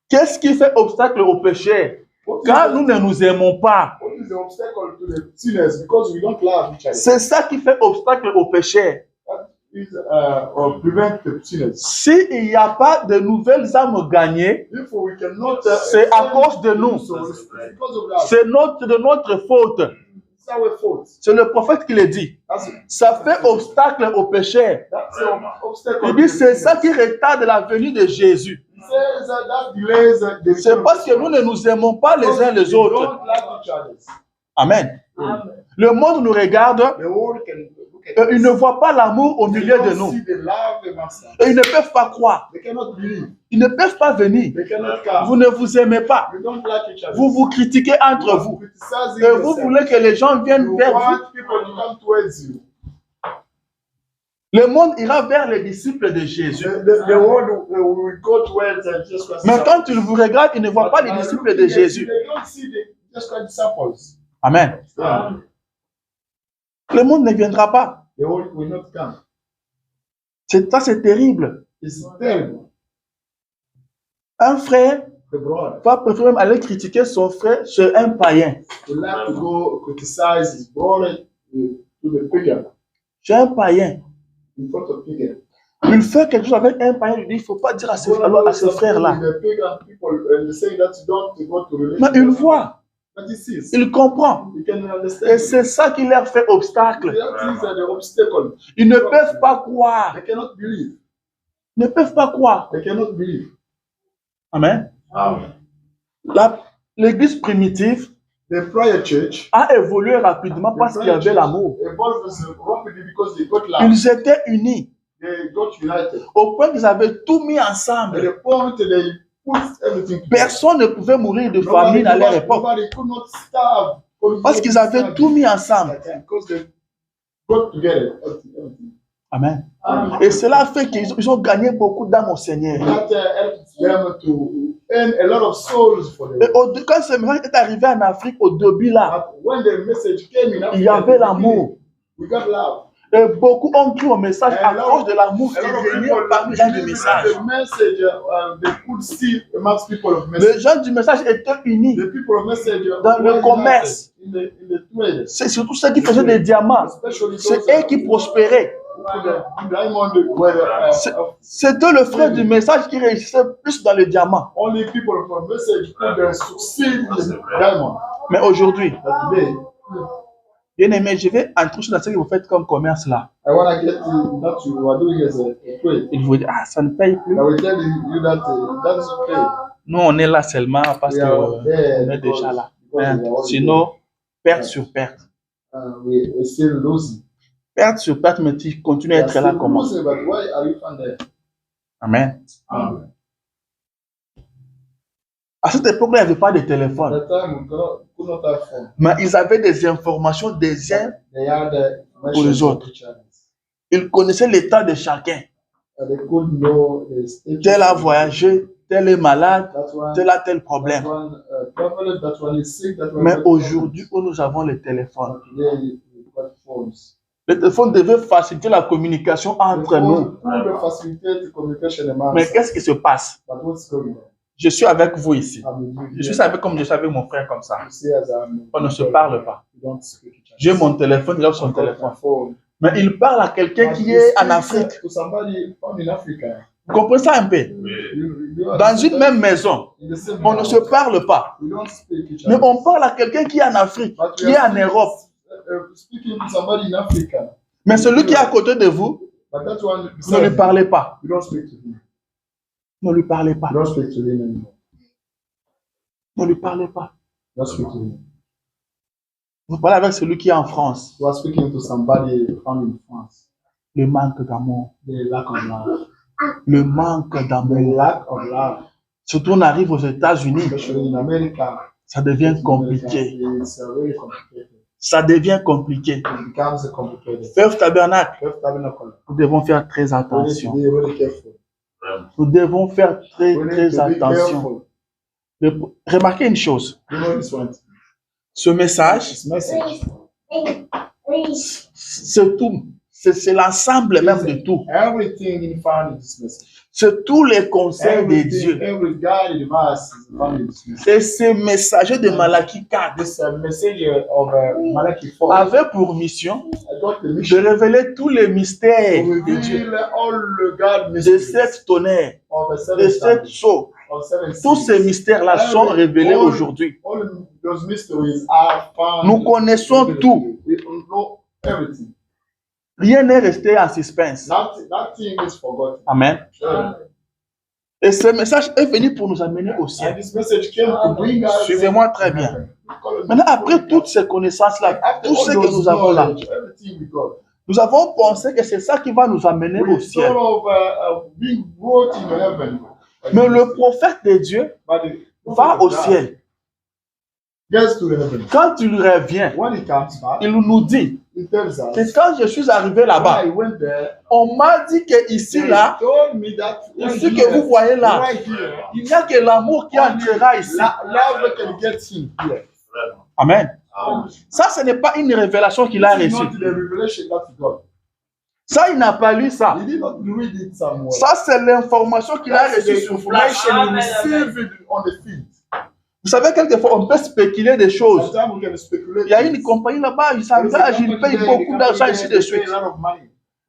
Qu'est-ce qui fait obstacle au péché? What is Quand the- nous ne nous aimons pas. What is the obstacle to the sinners? Because we don't love each other. C'est ça qui fait obstacle au péché. That is or prevent the sinners. S'il n'y a pas de nouvelles âmes gagnées, Therefore, we cannot. C'est à cause de nous. So it's because of that. c'est de notre faute. It's our fault. C'est le prophète qui le dit. That's Ça fait obstacle au péché. That's the obstacle. Il to dit, the c'est ça sinners. qui retarde la venue de Jésus. He says that delays the C'est return of parce que Jesus nous ne nous aimons pas les uns les We autres. don't love each other. Amen. Le monde nous regarde The world can look at et ils ne voient pas l'amour au They milieu de don't nous. see the love amongst us. Et ils ne peuvent pas croire. They cannot believe. Ils ne peuvent pas venir. They cannot come. Vous ne vous aimez pas. You don't like each other. Vous vous critiquez entre You vous. criticizing Et vous yourself. voulez que les gens viennent You vers vous. want people to come towards you. Le monde ira vers les disciples de Jésus. The world will go towards Jesus Christ. Mais quand ils vous regardent, ils ne voient pas les disciples de Jésus. They don't see the Jesus Christ disciples. Amen. Yeah. Le monde ne viendra pas. The world will not come. Ça, c'est terrible. It's terrible. Un frère The brother va préférer même aller critiquer son frère chez un païen. will have to go criticize his brother to the pagan, Chez un païen. in front of pagan. Il fait quelque chose avec un païen, il dit, il ne faut pas dire à ce frère-là. The pagan people and they say that you don't go to relate. Mais il voit, But he sees. il comprend. You can understand. Et c'est ça qui leur fait obstacle. That is the obstacle. Ils ne peuvent pas croire. They cannot believe. Ils ne peuvent pas croire. They cannot believe. Amen. Amen. L'église primitive The prior church a évolué rapidement parce qu'il y avait l'amour. evolved rapidly because they got love. Ils étaient unis They got united. au point qu'ils avaient tout mis At ensemble. the point they put everything together. Personne ne pouvait mourir de famine à leur époque Nobody could not starve. parce qu'ils avaient tout mis ensemble. Because they got together. Everything. Amen. Amen. Et cela fait qu'ils ont gagné beaucoup d'âmes au Seigneur. That helped them to earn a lot of souls for them. Et quand ce message est arrivé en Afrique, au début là, But when the message came in Africa, il y avait l'amour. we got love. Et beaucoup ont cru au message à cause de l'amour qui A lot of venait people parmi les gens du believed message. the message. They could see amongst people of message. Les gens du message étaient unis. The people of message Dans le were commerce. united in the trade. C'est surtout ceux qui faisaient des diamants. Especially C'est those eux qui prospéraient. who the diamond were C'était le frère du message qui réussissait plus dans le diamant. only people from message could succeed in the diamond. Mais aujourd'hui, But today, bien aimé, je vais entrer dans ce que vous faites comme commerce là. I want to get to that you are doing as a trade. Il vous dit, ah, ça ne paye plus. I will tell you that that is okay. Nous, on est là seulement parce We qu'on are there est déjà là. because Hein? we are already Sinon, perte sur perte. we're still losing. Perte sur perte, mais tu continues à We are être là still comment? losing, but why are you found there? Amen. Amen. À cette époque-là, il n'y avait pas de At téléphone. that time, we could not have phone. Mais ils avaient des informations des uns. They had Pour les autres. each other. Il connaissait l'état de chacun. They could know the status. Tel a voyagé, tel est malade, That one, tel a tel problème. that one traveled, that one is sick, that one Mais got aujourd'hui, où nous avons le téléphone, problems. Today, we've got phones. le téléphone devait faciliter la communication The entre phone nous. could facilitate the communication among Mais us. qu'est-ce qui se passe? But what's going on? Je suis avec vous ici. I'm with you Je here. suis avec comme je suis avec mon frère comme ça. You see, as I'm- On ne se parle pas. We don't speak each other. J'ai mon téléphone, il a son I've got my téléphone. phone. Mais il parle à quelqu'un But qui you est en speak Afrique. to somebody found in Africa. Vous comprenez ça un peu? You Dans understand? une même maison, In the same on ne se house. parle pas. We don't speak each Mais other. on parle à quelqu'un qui est en Afrique, But qui we est are en Europe. speaking to somebody in Africa. Mais celui qui est à côté de vous, But that one, vous ne lui parlez pas. you don't speak to him. Ne lui parlez pas. You don't speak to him anymore. Ne lui parlez pas. You don't speak to him. Vous parlez avec celui qui est en France. You are speaking to somebody found in France. Le manque d'amour. The lack of love. Le manque The d'amour. lack of love, Surtout on arrive aux États-Unis, especially in America, ça devient compliqué. it's very complicated. Ça devient compliqué. It becomes complicated. Frère Tabernacle, We have tabernacle. nous devons faire très We need to attention. be really careful. Nous devons faire très, We need très to be attention. careful. Remarquez une chose. You know this one. Ce message, This message. c'est tout. C'est l'ensemble même de tout. Everything found in this message. C'est tous les conseils de Dieu. Every guided advice is found in this message. Et ce messager de Malachie 4 This message of Malachi 4 avait pour mission I got the de mission révéler tous les mystères to de Dieu, reveal all the God de mysteries cette tonnerre, of the de seven cette stars, sceau. of seven Tous ces seas. mystères-là sont révélés aujourd'hui. All those mysteries are found. Nous connaissons tout. We know everything. Rien n'est resté en suspense. Nothing is forgotten. Amen. Sure. Et ce message est venu pour nous amener au And ciel. this message came to bring us. Suivez-moi très bien. Maintenant, après toutes ces connaissances-là, After tout all ce que those nous avons là, knowledge, everything we got. nous avons pensé que c'est ça qui va nous amener au We ciel. sort of being brought into heaven. Mais le prophète de Dieu But the va au ciel. Gets to heaven. Quand il revient, When he comes back, il nous dit he tells us. que quand je suis arrivé là-bas, When I went there, on m'a dit que ici, là, he told me that ici que vous voyez là, right here, il n'y a que l'amour qui entrera ici. love can get him here. Amen. Ça, ce n'est pas une révélation qu'il a This is reçue. not the revelation that he got. Ça, il n'a pas lu ça. He did not read it somewhere. Ça, c'est l'information qu'il a That's reçue the sur place. information he received on the field. Vous savez, quelquefois, on peut spéculer des choses. Sometimes we can speculate. Il y a une compagnie là-bas, il s'engage, il paye beaucoup d'argent, ainsi de suite.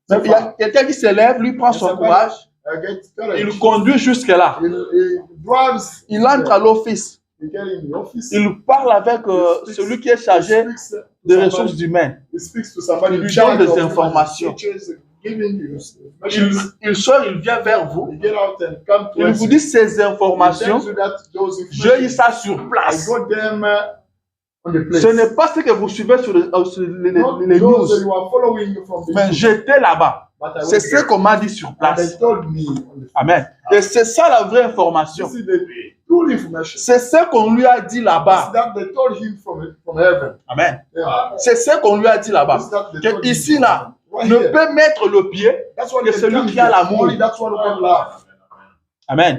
Mais il y a quelqu'un qui s'élève, lui prend son courage, il conduit jusque-là. Il entre à l'office. Il parle avec celui qui est chargé des ressources humaines. Il lui donne des informations. Il sort, il vient vers vous. Il vous dit ces informations. J'ai eu ça sur place. Ce n'est pas ce que vous suivez sur les news. Mais j'étais là-bas. C'est ce qu'on m'a dit sur place. Amen. Et c'est ça la vraie information. C'est ce qu'on lui a dit là-bas. Amen. C'est ce qu'on lui a dit là-bas. Que ici, là, ne peut mettre le pied que celui qui a l'amour. Amen.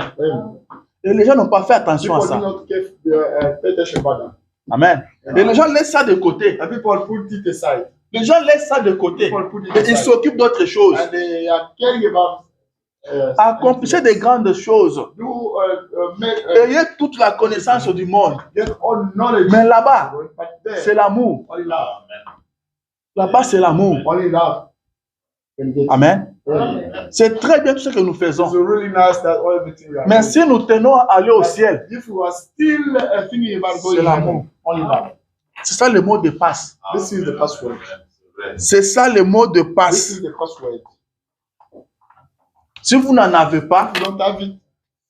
Et les gens n'ont pas fait attention à ça. Amen. Et les gens laissent ça de côté. Les gens laissent ça de côté. Et ils s'occupent d'autres choses. Accomplissez des grandes choses. Ayez toute la connaissance du monde. Mais là-bas, c'est l'amour. Là-bas, c'est l'amour. Amen. C'est très bien tout ce que nous faisons. Mais si nous tenons à aller au ciel, c'est l'amour. C'est ça le mot de passe. C'est ça le mot de passe. Si vous n'en avez pas,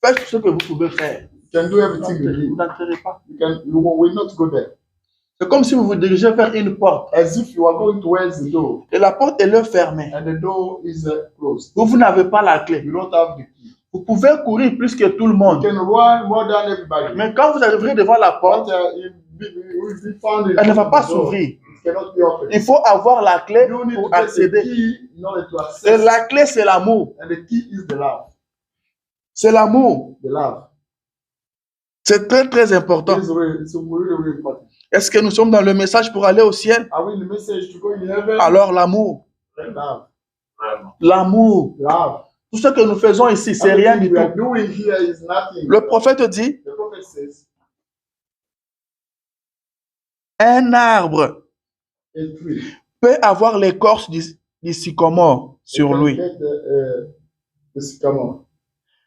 faites ce que vous pouvez faire. Vous n'entrerez pas. C'est comme si vous vous dirigez vers une porte. Et la porte est fermée. Vous n'avez pas la clé. Vous pouvez courir plus que tout le monde. Mais quand vous arriverez devant la porte, elle ne va pas s'ouvrir. cannot be opened. Il faut avoir la clé You need to pour get the accéder. key in order to Et access. la clé, c'est l'amour. And the key is the love. C'est l'amour. The love. C'est très, très important. It's really important. Est-ce que nous sommes dans le message pour aller au ciel? Are we in the message to go in heaven? Alors, l'amour. Love. L'amour. Love. Tout ce que nous faisons ici, c'est rien du Everything we are tout. doing here is nothing. Le prophète dit, The prophet says, un arbre a tree. peut avoir l'écorce du sycomore sur lui. Get the sycamore.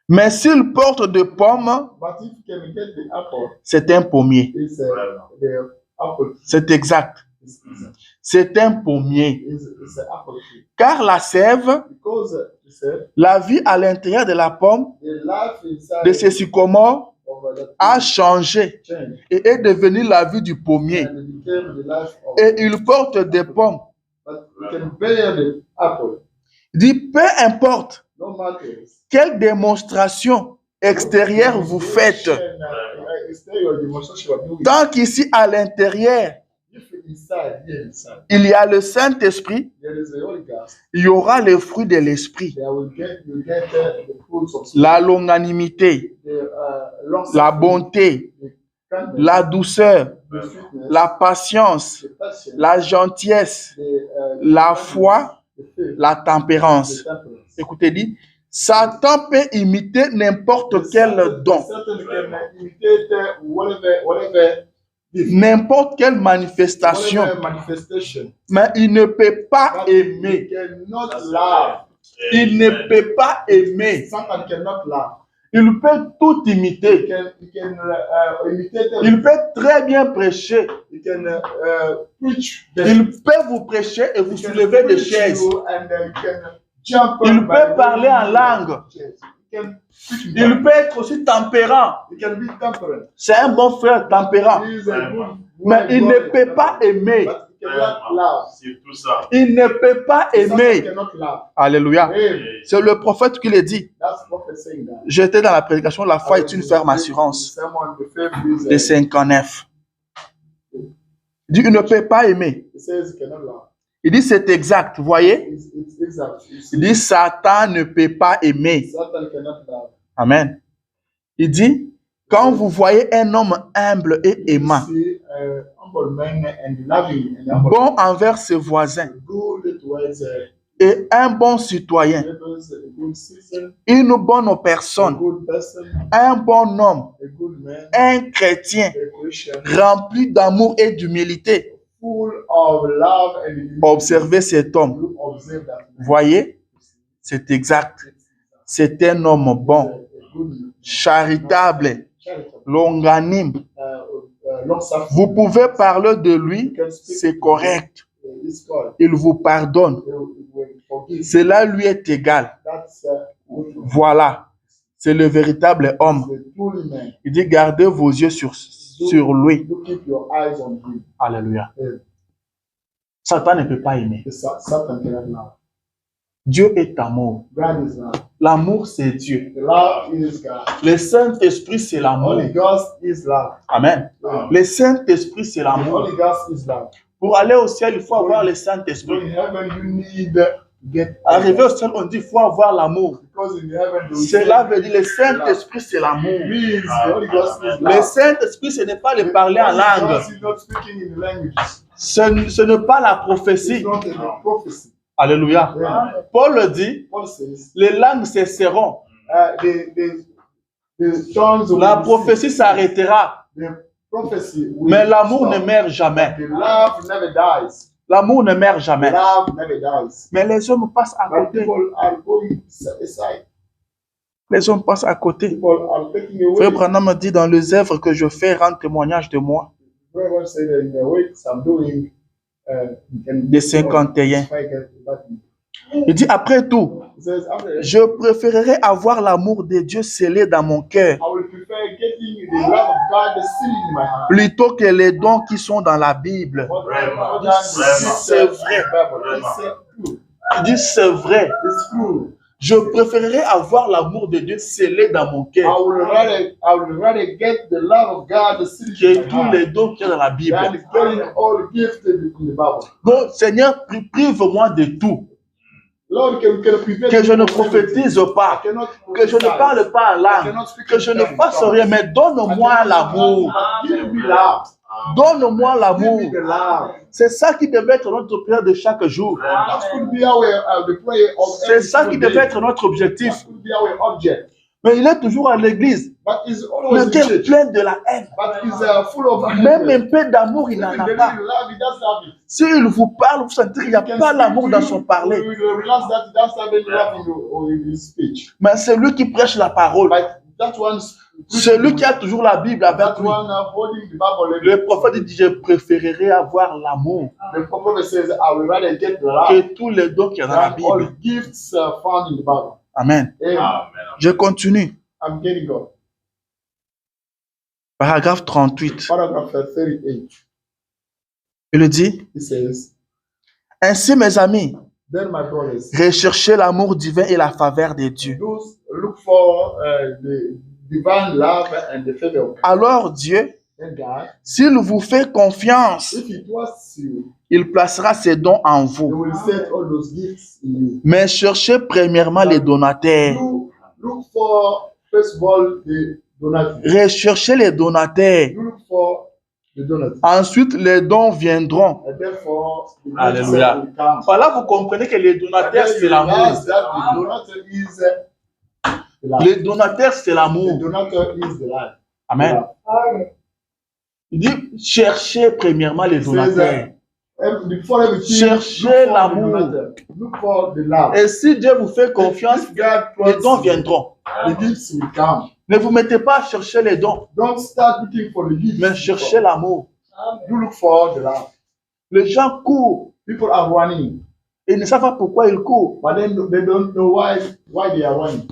Mais s'il porte de pommes, But if you can get the apple, c'est un pommier. it's the apple. C'est exact. C'est un pommier. It's an apple tree. Car la sève, Because he said, la vie à l'intérieur de la pomme, the life inside de ces sycomores, of the a changé change et est devenu la vie du pommier. and it became the life of. Et il porte des pommes. But you can bear the apple. Il dit, peu importe No matter. quelle démonstration extérieure vous faites, tant qu'ici à l'intérieur, il y a le Saint-Esprit, il y aura les fruits de l'Esprit. La longanimité, la bonté, la douceur, la patience, la gentillesse, la foi, la tempérance. Écoutez, dit, Satan peut imiter n'importe quel don, n'importe quelle manifestation, mais il ne peut pas aimer. Il ne peut pas aimer. Il peut tout imiter. Il peut très bien prêcher. Il peut vous prêcher et vous soulever des chaises. Il peut parler en langue. Il peut être aussi tempérant. C'est un bon frère tempérant. Mais il ne peut pas aimer. Il ne peut pas aimer. Alléluia. C'est le prophète qui le dit. J'étais dans la prédication, la foi est une ferme assurance. De 59. Il dit, il ne peut pas aimer. Il dit, c'est exact, vous voyez? Il dit, Satan ne peut pas aimer. Amen. Il dit, quand vous voyez un homme humble et aimant, bon envers ses voisins, et un bon citoyen, une bonne personne, un bon homme, un chrétien, rempli d'amour et d'humilité, observez cet homme. Voyez, c'est exact. C'est un homme bon, charitable, longanime. Vous pouvez parler de lui, c'est correct. Il vous pardonne. Cela lui est égal. Voilà, c'est le véritable homme. Il dit, gardez vos yeux sur lui. Alléluia. Satan ne peut pas aimer. Dieu est amour. L'amour, c'est Dieu. Le Saint-Esprit, c'est l'amour. Amen. Le Saint-Esprit, c'est l'amour. Pour aller au ciel, il faut avoir le Saint-Esprit. Arriver au ciel, on dit qu'il faut avoir l'amour. Cela veut dire le Saint-Esprit, c'est l'amour. Le Saint-Esprit, ce n'est pas le parler en langue. Ce n'est pas la prophétie. Alléluia. Paul le dit, les langues cesseront. La prophétie s'arrêtera. Mais l'amour ne meurt jamais. L'amour ne meurt jamais. Mais les hommes passent à côté. Les hommes passent à côté. Frère Branham dit, dans les œuvres que je fais, rendre témoignage de moi. De 51. Il dit, après tout, je préférerais avoir l'amour de Dieu scellé dans mon cœur plutôt que les dons qui sont dans la Bible. C'est vrai. Il dit, c'est vrai. Je préférerais avoir l'amour de Dieu scellé dans mon cœur I would rather get the love of God sealed in que my tous heart les dons qu'il y a dans la Bible. than getting all gifts in the Bible. Donc, Seigneur, prive-moi de tout. Lord, Que je ne prophétise pas, que je ne parle pas en langue, que je ne fasse rien, mais donne-moi l'amour. Give me love. Donne-moi l'amour. Give me the love. C'est ça qui devait être notre prière de chaque jour. That could be the prayer of C'est every ça qui single devait day. être notre objectif. That could be our object. Mais il est toujours à l'église. But he's always Le in cœur church. plein de la haine. But he's full of Même un peu d'amour, il n'en Even a the pas. little love, he doesn't have it. S'il vous parle, vous sentez qu'il n'y a He can pas speak l'amour to dans you, son parler. you will realize that he doesn't have any love in his speech. Mais c'est lui qui prêche la parole. But that one's C'est lui qui a toujours la Bible avec that lui. one holding the Bible. Le prophète dit, je préférerais avoir l'amour The prophet says, I will rather get the love que tous les dons qu'il y a dans la than all Bible. gifts found in the Bible. Amen. Amen. Je continue. I'm getting God. Paragraphe 38. Paragraph 38. Il dit, He says, ainsi mes amis, then my brothers, recherchez l'amour divin et la faveur de Dieu. those look for the divine love and the favor of Alors Dieu, God. s'il vous fait confiance, If he trusts you, il placera ses dons en he vous. will set all those gifts in you. Mais cherchez premièrement les donataires. You look for, first of all, the donation. Recherchez les donataires. You look for the donation. Ensuite, les dons viendront. And therefore, the Alléluia. will come. Voilà, vous comprenez que les donataires, c'est l'amour. Realize that the donator is the life. Les donataires, c'est The l'amour. donator is the life. Amen. Il dit, cherchez premièrement les It says donataires. before everything, Cherchez look for the l'amour. donator. Look for the love. Et si Dieu vous fait confiance, If God les dons trusts you, viendront. the gifts will come. Ne vous mettez pas à chercher les dons, Don't start looking for the gifts. mais cherchez l'amour. You look for the love. Les gens courent People are running, et ils ne savent pas pourquoi ils courent. but then they don't know why they are running.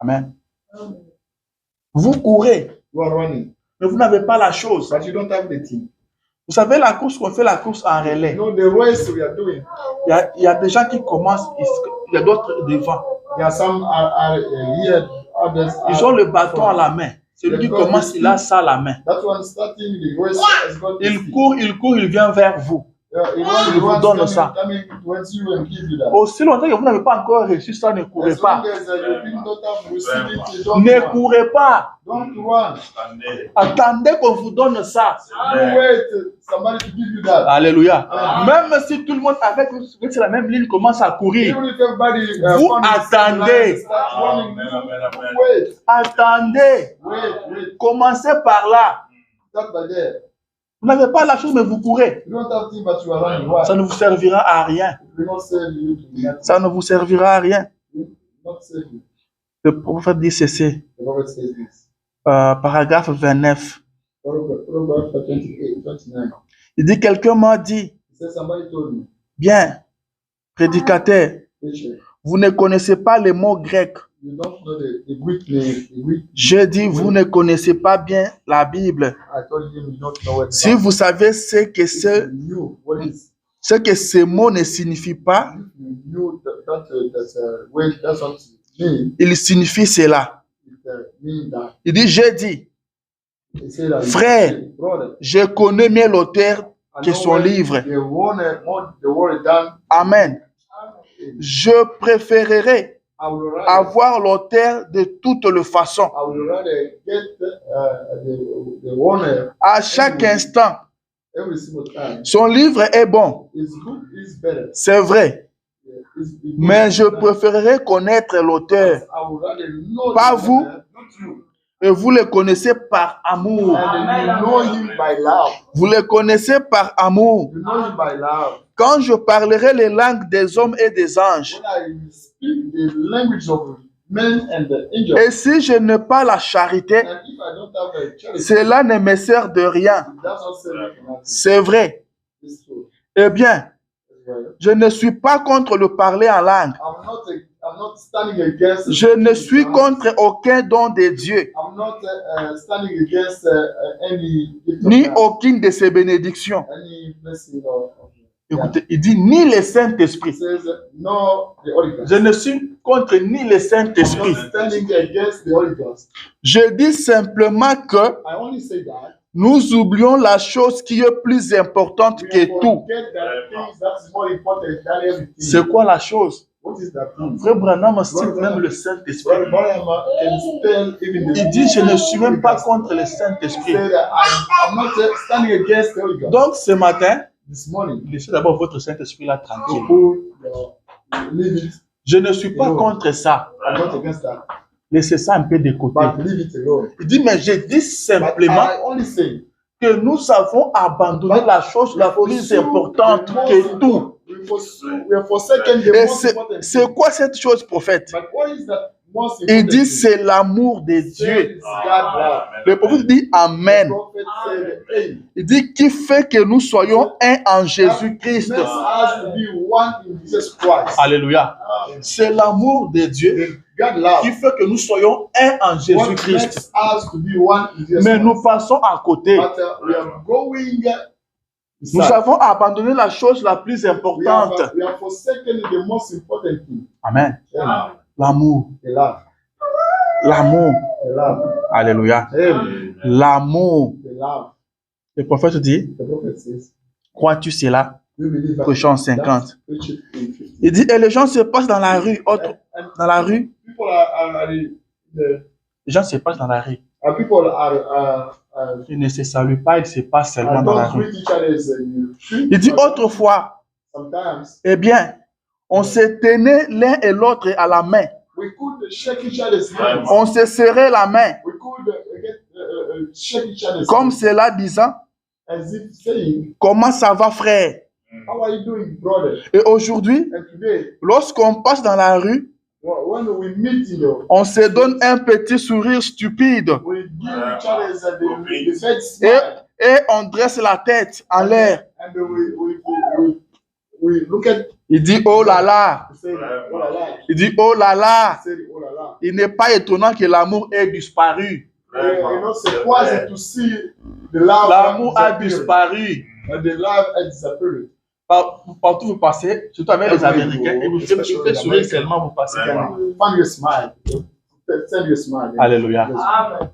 Amen. Vous courez, You are running, mais vous n'avez pas la chose. but you don't have the thing. Vous savez, la course qu'on fait, la course en relais. You know the race we are doing. Il y a des gens qui commencent, il y a d'autres devant. There are some are here, others are Ils ont le bâton à la main. Celui qui commence, il a ça à la main. That one starting the race has got the Il thing. court, il vient vers vous. He Il vous donne ça. coming towards you and give you that. Aussi longtemps que vous n'avez pas encore reçu ça, ne courez As pas. long as you did not have received it, you don't Ne run. courez pas. Don't run. Attendez qu'on vous donne ça. You wait somebody to give you that. Alléluia. Même si tout le monde avec vous sur la même ligne commence à courir, Even if everybody Vous found the same attendez. line, start running, you wait. attendez. Wait. Commencez par là. Start by there. Vous n'avez pas la chose, mais vous courez. You don't have thing, but you are running. Why? Ça ne vous servira à rien. It will not save you to nothing. Ça ne vous servira à rien. It will not save you. Le prophète dit ceci. The prophet says this. Paragraphe 29. Proverbs 28, 29. Il dit, quelqu'un m'a dit, It says somebody told me, bien, prédicateur, preacher, vous ne connaissez pas les mots grecs. you don't know the Greek name. The Greek. Je dis, vous ne connaissez pas bien la Bible. I told him you don't know what. Si vous savez ce que If you knew what is, ce que ces mots ne signifient pas, if you knew that's wait, that's what it means. il signifie cela. It means that. Il dit, je dis, It say that. Frère, brother, je connais mieux l'auteur I que know son when livre. The word done. Amen. Je préférerais I would rather. avoir l'auteur de toutes les façons. I would rather get the owner À chaque instant, every single time. son livre est bon, It's good, it's better. c'est vrai. It's good. Mais je préférerais connaître l'auteur. I would rather know Pas the vous. better, not you. Et vous le connaissez par amour. And you know him by love. Vous le connaissez par amour. You know him by love. Quand je parlerai les langues des hommes et des anges, When I speak the language of men and the angels, et si je n'ai pas la charité, and if I don't have a charity, cela ne me sert de rien. that's not saying nothing. C'est vrai. It's true. Eh bien, It's right. je ne suis pas contre le parler en langue. I'm not standing against. Je ne suis contre aucun don de Dieu, I'm not standing against any gift of ni God, aucune de ses bénédictions. any blessing of Écoutez, il dit ni le Saint-Esprit. It says no the Holy Ghost. Je ne suis contre ni le Saint-Esprit. not standing against the Holy Ghost. Je dis simplement que I only say that. nous oublions la chose qui est plus importante que tout. Forget that things that is more important than everything. C'est quoi la chose? What is that thing? Frère Branham cite même le Saint-Esprit. Brother Branham can tell even the Il dit, je ne suis même pas contre le Saint-Esprit. say that I'm not standing against the Holy Ghost. Donc ce matin, This morning, laissez d'abord votre Saint-Esprit là tranquille. leave it. Je ne suis pas contre ça. I'm not against that. Laissez ça un peu de côté. But leave it alone. Il dit, mais je dis But simplement I only say que nous avons abandonné la chose la plus importante que tout. we have forsaken the Et most important c'est quoi cette chose, prophète? But what is that most Il important dit, thing? c'est l'amour de Dieu. It's God love. Le prophète dit, The Amen. prophet said, hey, Il dit, qui fait que nous soyons un en Jésus-Christ. makes us to be one in Jesus Christ. Alléluia. C'est l'amour de Dieu God love. qui fait que nous soyons un en What Jésus-Christ. makes us to be one in Jesus Mais Christ. nous passons à côté. But we are going Nous aside. avons abandonné la chose la plus importante. We have forsaken the most important thing. Amen. Amen. L'amour. The love. L'amour. The love. Alléluia. Amen. L'amour. The love. Le prophète dit, The prophet says, crois-tu cela? you believe that? Prochain 50. Preach it in 50. Il dit, et les gens se passent dans la rue. Dans la rue. People are Les gens se passent dans la rue. people are Ils ne se saluent pas, ils se passent seulement dans la don't rue. greet each other as you treat Il dit, each other. autrefois, Sometimes eh bien, on se tenait l'un et l'autre à la main. we could shake each other's hands. On se serrait la main. We could shake each other's Comme hands cela disant, as if saying, comment ça va, frère? how are you doing, brother? Et aujourd'hui, And today, lorsqu'on passe dans la rue, when we meet, on se donne un petit sourire stupide we give each other the best smile. et on dresse la tête en l'air. And we look at, Il dit, oh là là. we say, oh la la. Il dit, oh là là. We say, oh la la. Il n'est pas étonnant que l'amour ait disparu. You know, surprising to see the love. L'amour a disappeared. disparu. And the love has disappeared. Partout vous passez, surtout avec les Américains, et vous faites sourire seulement, vous passez. Find your smile. Send your smile. Alléluia. Amen.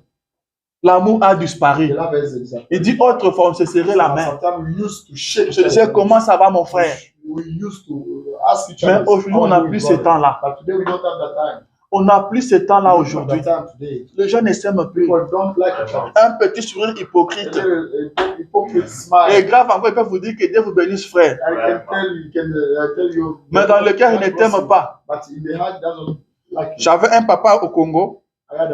L'amour a The disparu. love has disappeared. Il dit, autrefois, on se serrait la main. Sometimes we used to shake. Je sais comment ça va, mon frère. We used to ask each Mais other. aujourd'hui, on n'a plus ce temps-là. But today we don't have that time. On n'a plus ce temps-là We don't aujourd'hui. have that time today. Les gens ne s'aiment plus. People don't like each other. Un petit sourire A hypocrite. little hypocrite Et smile. grave, encore, ils peuvent vous dire que Dieu vous bénisse, frère. I can tell you. Mais dans le cœur, ils ne t'aiment pas. But in the heart, doesn't like you. J'avais un papa au Congo. I had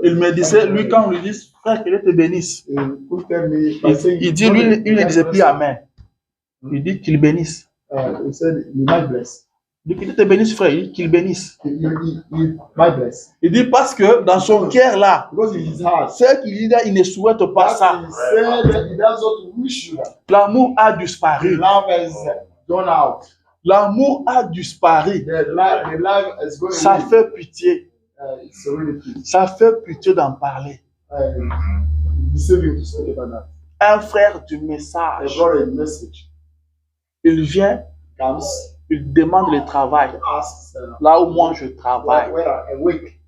Il me disait, lui, quand on lui dit, frère, que Dieu te bénisse. could tell me. Il dit, lui, il ne disait plus Amen. Il dit qu'il bénisse. He said, "You might bless. Il dit que Dieu te bénisse, frère. Il dit qu'il bénisse. You might bless." Il dit parce que dans son cœur là, Because in his heart, ce qu'il dit là, il ne souhaite pas ça. he said that he does not wish you that. L'amour a The disparu. love has gone out. L'amour a disparu. The love has gone Ça away. fait pitié. It's really pity. Ça fait pitié d'en parler. Deceiving to speak about that. Un frère du I message, brought a message. il vient, Comes, il demande le travail. asks, Là où moi je travaille, where a week.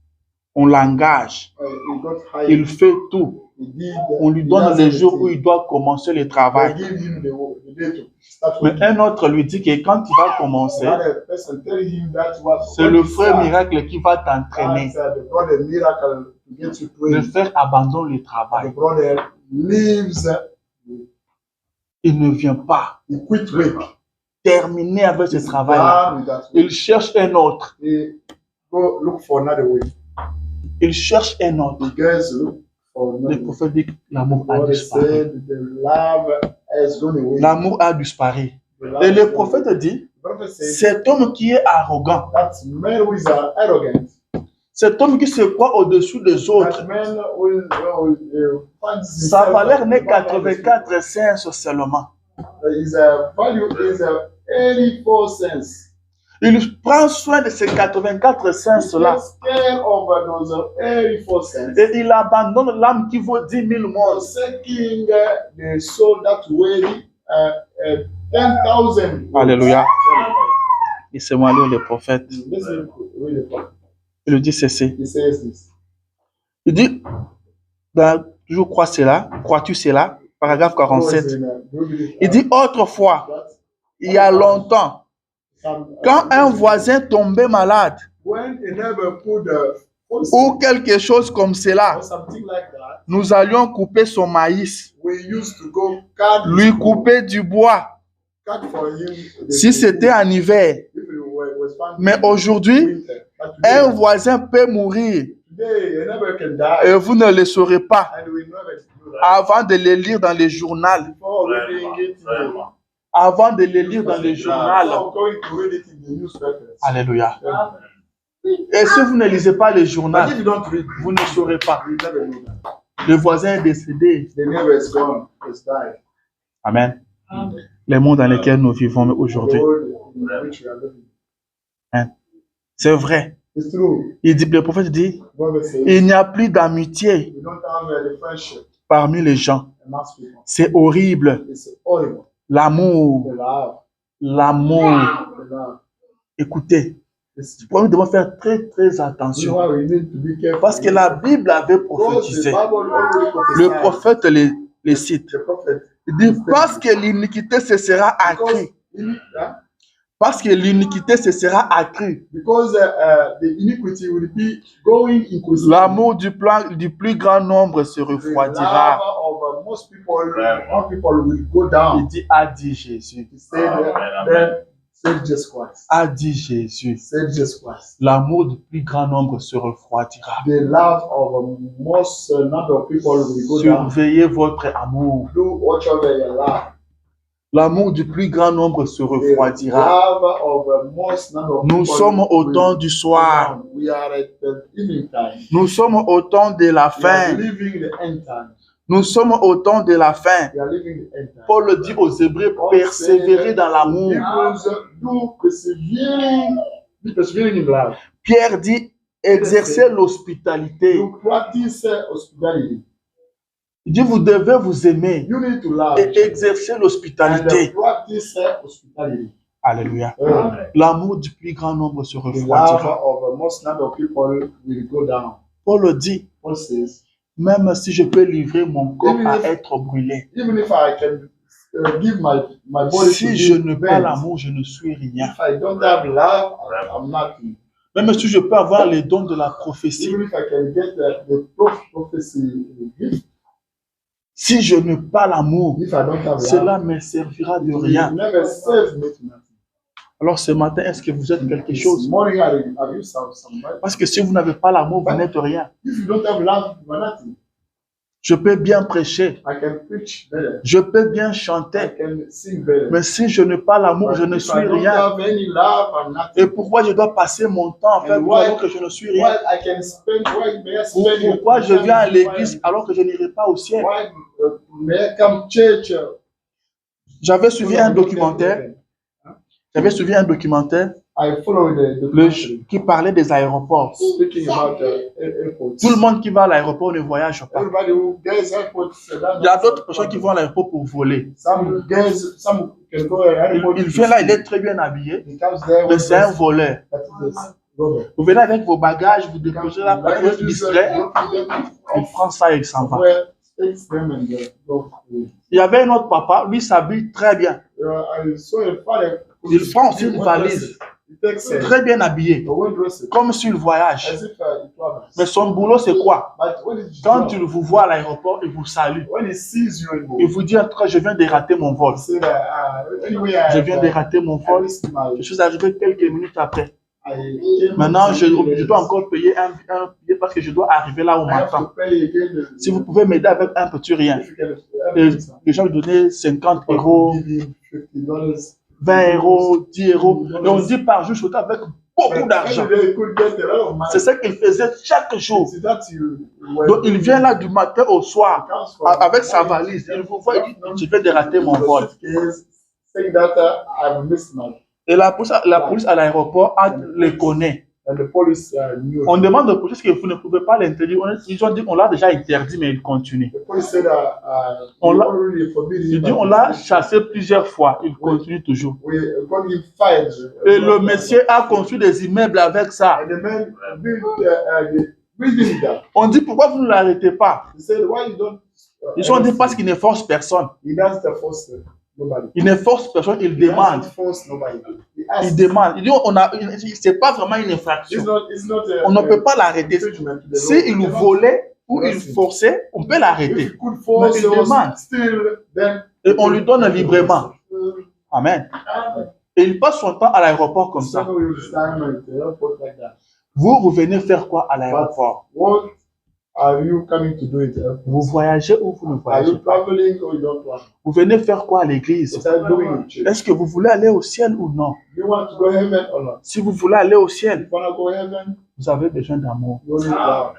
on l'engage. He got hired. Il fait tout. He did. On lui he donne does le jour où everything. il doit commencer le They travail. give him the day to start Mais working. un autre lui dit que quand il va commencer, Another person tell him that what c'est le frère miracle qui va t'entraîner. the brother miracle to get you Le praying. frère abandonne le The travail. brother leaves. Il ne vient pas He quit work. terminer avec ce travail-là. Done with that. Il cherche un autre. He go look for another way. Il cherche un autre. The guys look for Le another way. prophète dit que l'amour a God disparu. said the love has gone away. L'amour a disparu. The love Et le has gone prophète away. dit, The prophet said cet homme qui est arrogant, that man who is arrogant, cet homme qui se croit au-dessus des autres, that man will find sa valeur n'est 84 cents seulement. His value is 84 cents. Il prend soin de ces 84 cents He là. takes care of those 84 cents. Et il abandonne l'âme qui vaut 10 000 mondes. Forsaking the soul that weigh 10,000. Alléluia. Laissez-moi lire le prophète. Let's read the part. Il lui dit ceci. He says this. Il dit, je crois cela, crois-tu cela? Paragraphe 47. Il dit, autrefois, il y a longtemps, quand un voisin tombait malade, When a neighbor put the ou quelque chose comme cela, or something like that, nous allions couper son maïs, we used to go cut lui couper du bois, for him. si c'était en hiver. If it was fun Mais aujourd'hui, winter. But un today, voisin peut mourir today, a neighbor can die, et vous ne le saurez pas and we never do that. avant de le lire dans les journaux. Before reading it in the Avant de le lire dans les journaux. before going to read it in the newspapers. Alléluia. Et si vous ne lisez pas les journaux, But if you don't read, vous ne saurez pas. you never know that. Le voisin est décédé. The neighbor is gone, has died. Amen. Les mondes dans lesquels nous vivons The aujourd'hui. world in which we are living. C'est vrai. It's true. Il dit, le prophète dit, Bible says, il n'y a plus d'amitié we don't have the friendship parmi les gens. amongst people. C'est horrible. It's horrible. L'amour. The love. L'amour. The love. Écoutez, It's, nous devons faire très you know attention. why we need to be careful. Parce que la Bible avait Because the prophétisé. Bible already Le prophesied. prophète les cite. The prophet. Il dit, parce que l'iniquité se sera accrue. Parce que l'iniquité se sera accrue. Because the iniquity will be going increasing. L'amour du plus grand nombre se The love refroidira. of most people will go down. Il dit, a dit Jésus. He said, said Jesus Christ. A dit Jésus. Said Jesus Christ. L'amour du plus grand nombre se refroidira. The love of most number of people will go down. Surveillez votre amour. Do watch over your love. L'amour du plus grand nombre se The refroidira. love of most number of Nous people sommes au will temps du go soir. down. We are at the evening time. Nous sommes au temps de la We are fin. living the end time. Nous sommes au temps de la fin. We are living the end time. Paul dit aux Hébreux, persévérez dans l'amour. Hebrews do be persevering in love. Pierre dit, exercez l'hospitalité. You practice hospitality. Il dit, vous devez vous aimer You need to love et exercer and l'hospitalité. practice hospitality. Alléluia. L'amour du plus grand nombre se The love refroidira. of most number of people will go down. Paul dit, Paul says, même si je peux livrer mon corps à être brûlé, even if I can give my body si to je be n'ai pas burnt, l'amour, je ne suis rien. if I don't have love, I'm nothing. Même si je peux avoir les dons de la prophétie, Even if I can get the prophecy gift, si je n'ai pas l'amour, if I don't have cela love, ne me servira de it will rien. never serve me to nothing. Alors ce matin, est-ce que vous êtes quelque This chose? morning, have you somebody? Parce que si vous n'avez pas l'amour, vous n'êtes rien. If you don't have love, you are nothing. Je peux bien prêcher, I can preach better. je peux bien I chanter, can sing better. mais si je n'ai pas l'amour, je But ne if suis I don't rien. have any love, I'm Et nothing. pourquoi je dois passer mon temps à faire And tout alors que je ne suis rien? Why I can spend, why may I spend Pourquoi je viens à time, l'église alors que je n'irai pas au ciel? why may I come church? J'avais suivi un documentaire. J'avais suivi un documentaire I follow the documentary qui parlait des aéroports. speaking about airports. Tout le monde qui va à l'aéroport ne voyage pas. Everybody who goes airports. Il y a d'autres personnes qui vont à l'aéroport pour voler. Some guys, some can go at airport. Il vient là, il est très bien habillé, He comes there mais with c'est un voleur. that is rubber. Vous venez avec vos bagages, vous déposez là, parce que distrait, il prend ça et il s'en va. Where takes them and go. Il y avait un autre papa, lui s'habille très bien. I saw a father. Il prend aussi une valise, He takes a très bien habillé, well dressed, comme s'il voyage. as if he travels. Mais son boulot, c'est quoi? But when he Quand il vous voit à l'aéroport, il vous salue. when he sees you in Il the vous dit, en tout cas, je viens de rater mon vol. he said, anyway, Je viens de rater mon I vol. missed my. Je suis arrivé quelques minutes après. I came Maintenant, je to dois encore payer un billet parce que je dois arriver là où on I have to m'attend. pay again. Si vous pouvez m'aider avec un petit rien, If you can, et les gens lui donnaient 50 euros, give him $50. 20 euros, 10 euros. Et on dit par jour, je suis avec beaucoup d'argent. Every day he could get a lot of money. C'est ça qu'il faisait chaque jour. See that you. Donc, il vient là du matin au soir comes from- avec sa valise. Il vous voit, il dit, je viens de rater mon vol. Saying that I've missed my. Et la police à l'aéroport les connaît. And the police knew. On demande au police que vous ne pouvez pas l'interdire. Ils ont dit on l'a déjà interdit, mais il continue. The police said On l'a- already forbid him. Il dit on l'a chassé plusieurs fois, il continue toujours. We got him fired. Et le monsieur a construit des immeubles avec ça. And the man built the building there. On dit pourquoi vous ne l'arrêtez pas? He said, why you don't? Ils ont dit parce qu'il ne force personne. He doesn't force nobody. Il ne force personne, il He demande. doesn't force nobody. He Il asks. demande. Il dit c'est pas vraiment une infraction. It's not On ne peut pas l'arrêter. infringement to the law. S'il volait ou il forçait, on peut If l'arrêter. he could force Mais il or demande. still, then Et on lui donne librement. Amen. Et il passe son temps à l'aéroport comme ça. some will stand at the airport like that. Vous venez faire quoi à l'aéroport? What are you coming to do at the airport? Vous voyagez ou vous ne Are voyagez you pas? traveling or you don't travel? Vous venez faire quoi à l'église? What are you doing in church? Est-ce que vous voulez aller au ciel ou non? You want to go heaven or not? Si vous voulez aller au ciel, If you want to go heaven, vous avez besoin d'amour. you need love.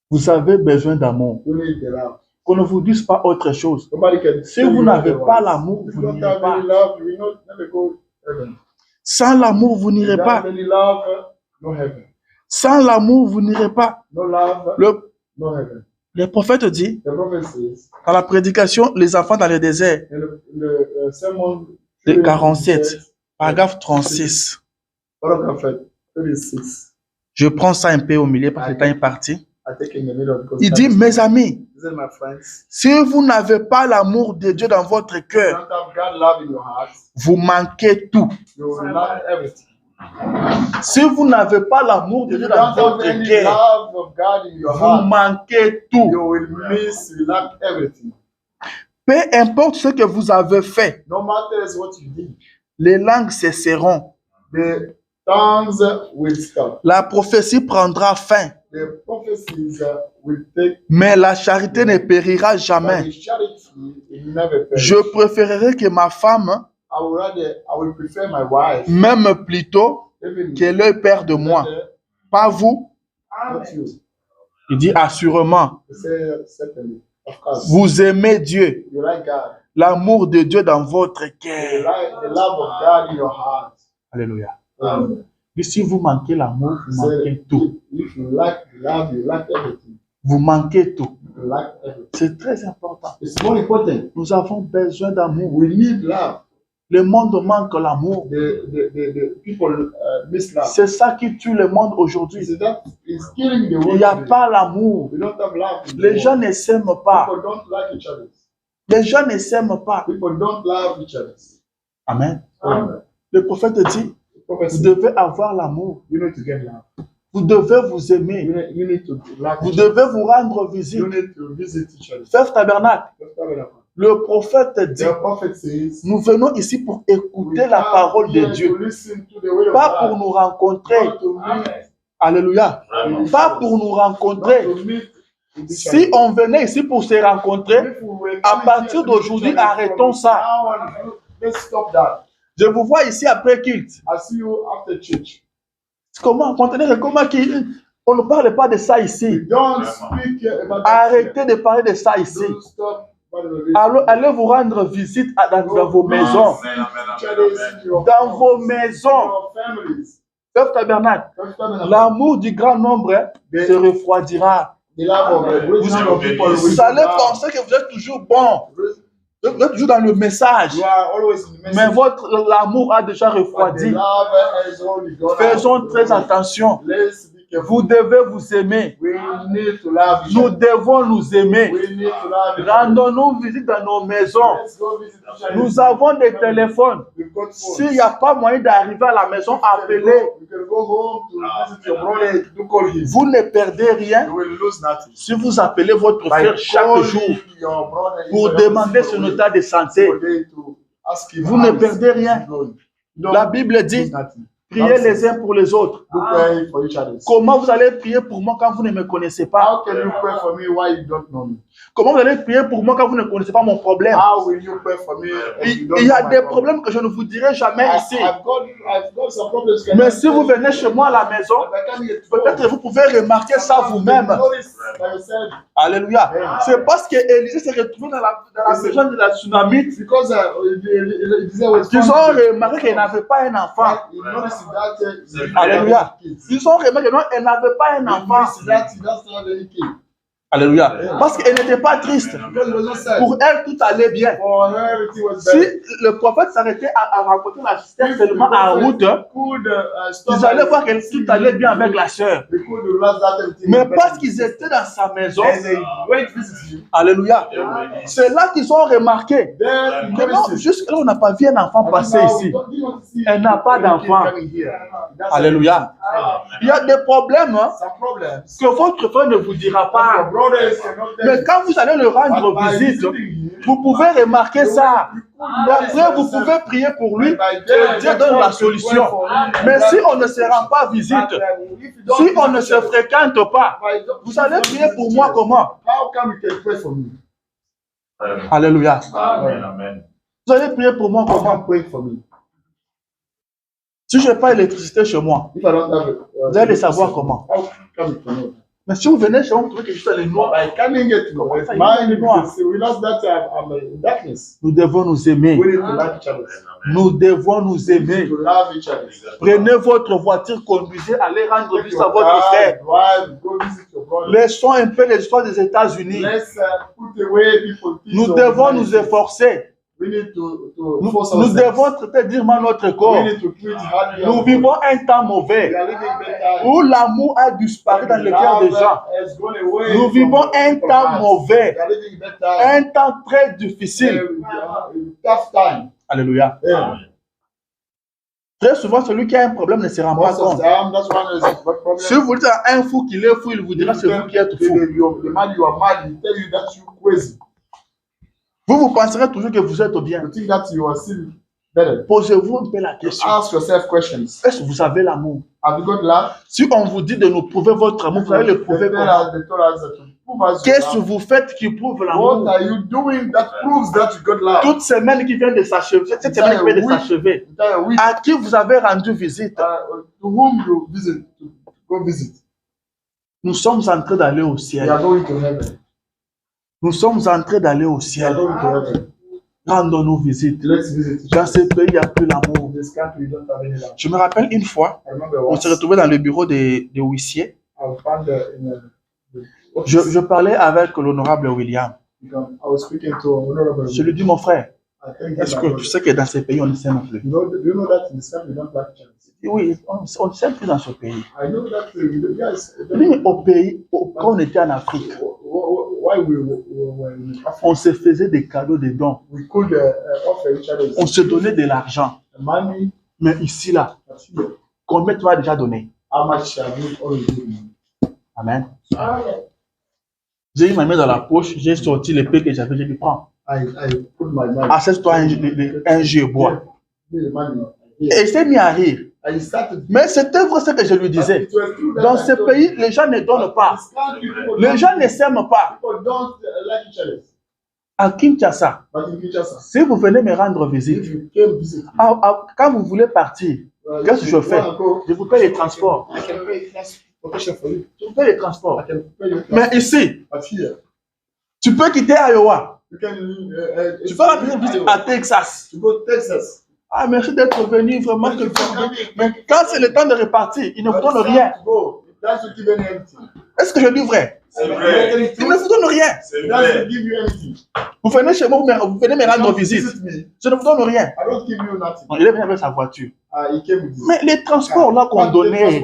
Vous avez besoin d'amour. You need the love. Qu'on ne vous dise pas autre chose. Nobody can Si say vous you n'avez otherwise. pas l'amour, If vous you don't n'irez have pas. any love, you will not never go heaven. Sans l'amour, vous If n'irez you don't pas. have any love, no heaven. Sans l'amour, vous n'irez pas. No love, no heaven. Le prophète dit, The prophet says dans la prédication, les enfants dans le désert, in the sermon de 47, paragraphe 36. paragraph 36. Je prends ça un peu au milieu parce que le temps est parti. I take in the middle because Il dit, mes amis, these are my friends. si vous n'avez pas l'amour de Dieu dans votre You cœur, don't have God love in your heart, vous manquez tout. you will lack everything. Si vous n'avez pas l'amour de If Dieu you dans don't have votre any cœur, love of God in your vous heart, manquez tout. you will miss, you lack everything. Peu importe ce que vous avez fait, No matter what you did, les langues cesseront. the tongues will stop. La prophétie prendra fin, The prophecies will take, mais la charité ne périra but jamais. the charity will never perish. Je préférerais que ma femme I will prefer my wife, m'aime plutôt even qu'elle ait peur de moi. Pas vous. not you. Il dit assurément, He said, certainly, of course. vous aimez Dieu, You like God. l'amour de Dieu dans votre You cœur. like the love of God in your heart. Alléluia. Um, Et si vous manquez l'amour, vous manquez tout. if you lack love, you lack everything. Vous manquez tout. You lack everything. C'est très important. It's more important. Nous avons besoin d'amour. We need love. Le monde manque l'amour. The people miss love. C'est ça qui tue le monde aujourd'hui. So that is killing the Il world. n'y a today. pas l'amour. We don't have love. in the Les world. gens ne s'aiment pas. People don't like each other. Les gens ne s'aiment pas. People don't love each other. Amen. Amen. Le prophète dit, The prophet vous said, devez avoir l'amour. you need to get love. Vous devez vous aimer. You need to love Vous each other. devez vous rendre visite. You need to visit each other. Frère Tabernacle, That's tabernacle. le prophète dit, The prophet says, nous venons ici pour we écouter la come parole de here to Dieu. listen to the word of Pas pour God. nous rencontrer. Not to meet, Alléluia. Pas pour nous rencontrer. not to meet with each Si other. on venait ici pour se rencontrer, If we were à coming partir here to meet d'aujourd'hui, each other arrêtons from ça. now on, let's stop that. Je vous vois ici après culte. I see you after church. Comment, on ne parle pas de ça ici. Don't speak about that. Arrêtez de parler de ça ici. Don't stop. Allez vous rendre visite dans vos maisons. Dans vos maisons. Frère Tabernacle, l'amour du grand nombre se refroidira. Vous allez penser que vous êtes toujours bon. Vous êtes toujours dans le message. Mais l'amour a déjà refroidi. Faisons très attention. Vous devez vous aimer. Nous devons nous aimer. Rendons-nous visite dans nos maisons. Nous avons des téléphones. S'il n'y a pas moyen d'arriver à la maison, appelez. Vous ne perdez rien si vous appelez votre frère chaque jour pour demander son état de santé. Vous ne perdez rien. La Bible dit, priez les uns pour les autres. Comment vous allez prier pour moi quand vous ne me connaissez pas? Comment vous allez prier pour moi quand vous ne connaissez pas mon problème? Il y a des problèmes que je ne vous dirai jamais ici. Mais si vous venez chez moi à la maison, peut-être vous pouvez remarquer ça vous-même. Alléluia. C'est parce que Élisée s'est retrouvé dans la maison de la tsunamite qu'ils ont remarqué qu'il n'avait pas un enfant. Alléluia. Ils ont remarqué qu'elle n'avait pas un enfant. Alléluia. Parce qu'elle n'était pas triste. Pour elle, tout allait bien. Si le prophète s'arrêtait à rencontrer la sœur seulement en route, ils allaient voir que tout allait bien avec la sœur. Mais parce qu'ils étaient dans sa maison, alléluia, c'est là qu'ils ont remarqué que non, jusque-là, on n'a pas vu un enfant passer ici. Elle n'a pas d'enfant. Alléluia. Il y a des problèmes que votre frère ne vous dira pas. Mais quand vous allez le rendre visite, vous pouvez remarquer ça. Et après, vous pouvez prier pour lui et Dieu donne la solution. Mais si on ne se rend pas visite, si on ne se fréquente pas, vous allez prier pour moi comment? Alléluia. Vous allez prier pour moi comment? Si je n'ai pas d'électricité chez moi, vous allez savoir comment. Mais si vous venez chez moi, vous trouvez que je suis dans les noirs. Nous devons nous aimer. Nous devons nous aimer. Prenez votre voiture, conduisez, allez rendre visite à votre frère. Laissons un peu l'histoire des États-Unis. Nous devons nous efforcer. Nous devons traiter dignement notre corps. Nous vivons un temps mauvais où l'amour a disparu dans le cœur des gens. Nous vivons un temps mauvais, un temps très difficile. Alléluia. Très souvent, celui qui a un problème ne se rend pas compte. Si vous dites à un fou qu'il est fou, il vous dira c'est vous qui êtes fou. Vous penserez toujours que vous êtes bien. Posez-vous un peu la question. Est-ce que vous avez l'amour? Si on vous dit de nous prouver votre amour, vous allez le prouver comment? Qu'est-ce que vous faites qui prouve l'amour? Toute semaine qui vient de s'achever, cette semaine qui vient de s'achever, à qui vous avez rendu visite? Nous sommes en train d'aller au ciel. Nous sommes en train d'aller au ciel. Rendons-nous visite. Dans ce pays, il n'y a plus l'amour. Je me rappelle une fois, on s'est retrouvé dans le bureau des huissiers. Je parlais avec l'honorable William. Je lui dis, mon frère, est-ce que tu sais que dans ce pays, on ne s'aime plus? Oui, on ne s'aime plus dans ce pays. Mais au pays, quand on était en Afrique, on se faisait des cadeaux, des dons. On se donnait de l'argent. Mais ici, là, combien tu as déjà donné? Amen. J'ai eu ma main dans la poche, j'ai sorti l'épée que j'avais, j'ai dit, prends. Assesse-toi un jeu bois. Et il s'est mis à rire. Mais c'était vrai ce que je lui disais. Dans ce pays, les gens ne donnent pas. Les gens ne s'aiment pas. À Kinshasa, si vous venez me rendre visite, quand vous voulez partir, qu'est-ce que je fais? Je vous paye les transports. Je vous paye les transports. Mais ici, tu peux quitter Iowa. Tu peux rendre visite à Texas. Ah, merci d'être venu, vraiment. Mais quand c'est le temps de repartir, ils ne vous donnent rien. Est-ce que je dis vrai? C'est vrai. Ils ne vous donnent rien. C'est vrai. Vous venez chez moi, vous venez me rendre visite. Je ne vous donne rien. Non, il est venu avec sa voiture. Mais les transports là qu'on donnait,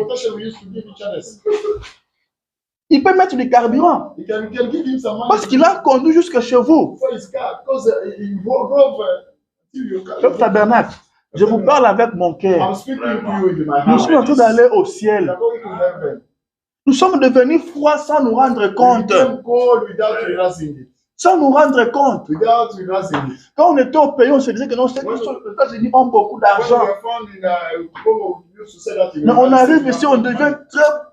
il peut mettre du carburant. Parce qu'il a conduit jusque chez vous. Chef Tabernacle, je vous parle avec mon cœur. Nous sommes en train d'aller au ciel. Nous sommes devenus froids sans nous rendre compte. Sans nous rendre compte. Quand on était au pays, on se disait que non, les États-Unis ont beaucoup d'argent. Mais on arrive ici, on devient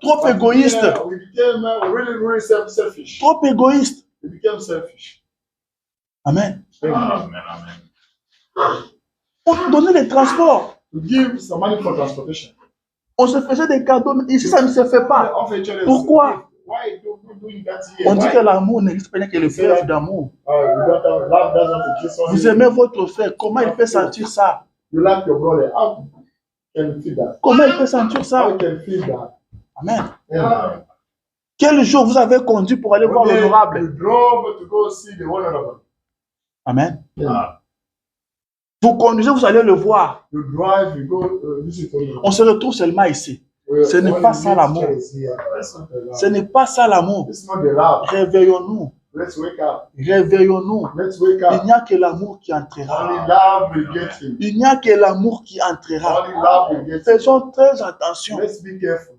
trop égoïste. Trop égoïste. Amen. On nous donnait les transports. On se faisait des cadeaux, mais ici ça ne se fait pas. Pourquoi? On dit que l'amour n'existe pas, que le fleuve d'amour. Vous aimez votre frère, comment il peut sentir ça? can feel that. Comment il peut sentir ça? How can feel that? Amen. Yeah. Quel jour vous avez conduit pour aller voir One day, l'honorable? you drove to go see the honorable. Amen. Yeah. Vous conduisez, vous allez le voir. You drive, you go visit honorable. On se retrouve seulement ici. Ce n'est pas ça l'amour. Ce n'est pas ça l'amour. It's not the love. Réveillons-nous. Let's wake up. Réveillons-nous. Let's wake Il up. n'y a que l'amour qui Only entrera. love will get him. Il n'y a que l'amour qui entrera. Only love will get him. Faisons très attention. Let's be careful.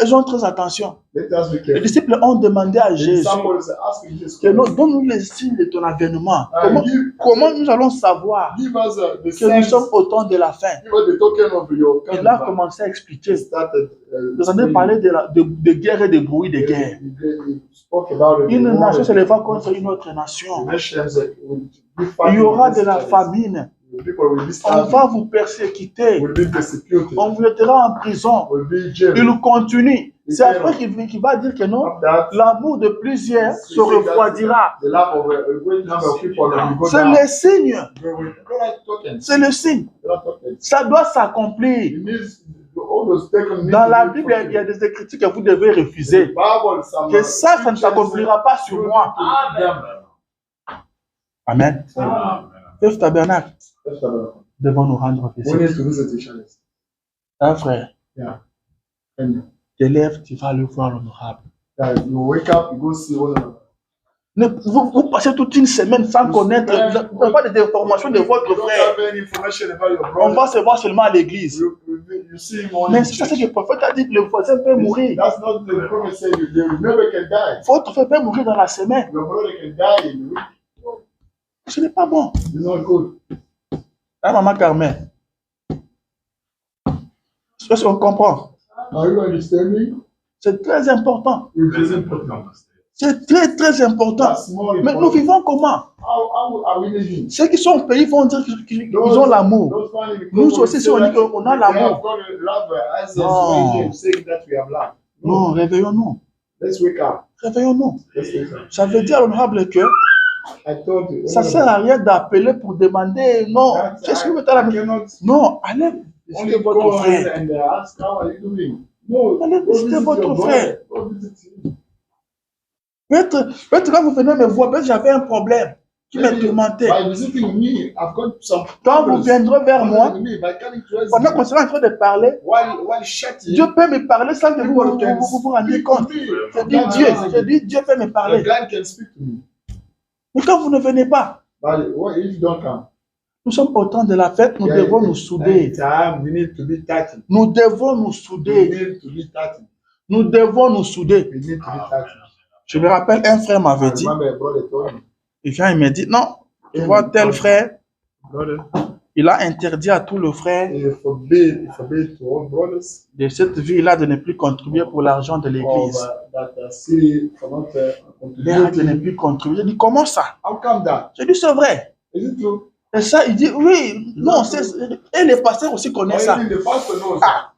Faisons très attention. Let us be Les careful. disciples ont demandé à The Jésus disciples asking Jesus que Christ, donne-nous les signes de ton avènement. give Comment nous allons savoir us the que nous signs, sommes au temps de la fin? give us the token of your Il a coming. commencé à expliquer. Started, Vous avez parlé de guerre et de bruit de guerre. he spoke about it. Une nation se lèvera contre une autre nation. Il y aura de la famine. People will be On starving, va vous persécuter. will be persecuted, On vous mettra en prison. will be jailed. Il continue. C'est après qu'il va dire que non, After that, l'amour de plusieurs se refroidira. the love of a great number of people will go C'est down. le signe. We don't like tokens. C'est le signe. We don't tokens. Ça doit s'accomplir. It needs all those tokens. Dans la Bible, il y a des écritures que vous devez refuser. Bible, some Que ça ne s'accomplira pas sur moi. Amen. Feu tabernacle, devons nous rendre We visite. need to visit each other. Un frère, Yeah. And te lèves, tu vas aller voir l'honorable. you wake up, you go see one another. Vous passez toute une semaine sans connaître, vous n'avez pas d'informations de votre You don't frère. have any information about your On brother. va se voir seulement à l'église. You see him on Mais the c'est ça church. que le prophète a dit, le voisin peut mourir. That's not the prophet said. Your neighbor can die. Votre frère peut mourir dans la semaine. Your brother can die in the week. Ce n'est pas bon. It's not good. Hein, maman Carmen? Est-ce qu'on comprend? Are you understanding? C'est très important. It is important. C'est très, très important. That's more Mais nous important. vivons comment? How are we living? Ceux qui sont au pays vont dire qu'ils ont l'amour. Those family Nous people aussi, si on say dit that qu'on a they l'amour. have got love as No. way of saying that we have love. Non, réveillons-nous. Let's wake up. Réveillons-nous. Let's wake up. Ça veut dire, l'honorable, que I told you. ça ne sert à rien d'appeler pour demander, non, qu'est-ce que vous faites à la maison? cannot Non, allez visiter only votre go frère. and ask how are you doing. No, Allez go visiter visit votre your frère. brother. Go visit him. Peut-être quand vous venez me voir, peut-être j'avais un problème qui me Maybe tourmentait. by visiting me, I've got some Quand vous problems viendrez vers moi, bothering me. By coming to us, pendant qu'on sera en train de parler, while chatting, Dieu peut me parler sans que vous people vous can rendiez speak compte. to me. Je dis Dieu, je dis Dieu peut me The parler. God can speak to me. Mais quand vous ne venez pas, But what if you don't come? nous sommes au temps de la fête, nous devons nous souder. Time, we need to be tightened. Nous devons nous We souder. need to be tightened. Nous devons nous souder. We need to be tightened. Je me rappelle, un frère I m'avait dit, remember a brother told me, il vient, il me dit, non, tu vois tel frère, brother, il a interdit à tous les frères he forbid to all brothers de cette vie-là de ne plus contribuer pour l'argent de of l'église. that city cannot Il a hâte de ne contribute. plus contribuer. Je dis, comment ça? How come that? Je dis, c'est vrai. Is it true? Et ça, il dit, oui, non, et les pasteurs aussi connaissent ça. Or even the pastor knows Ah.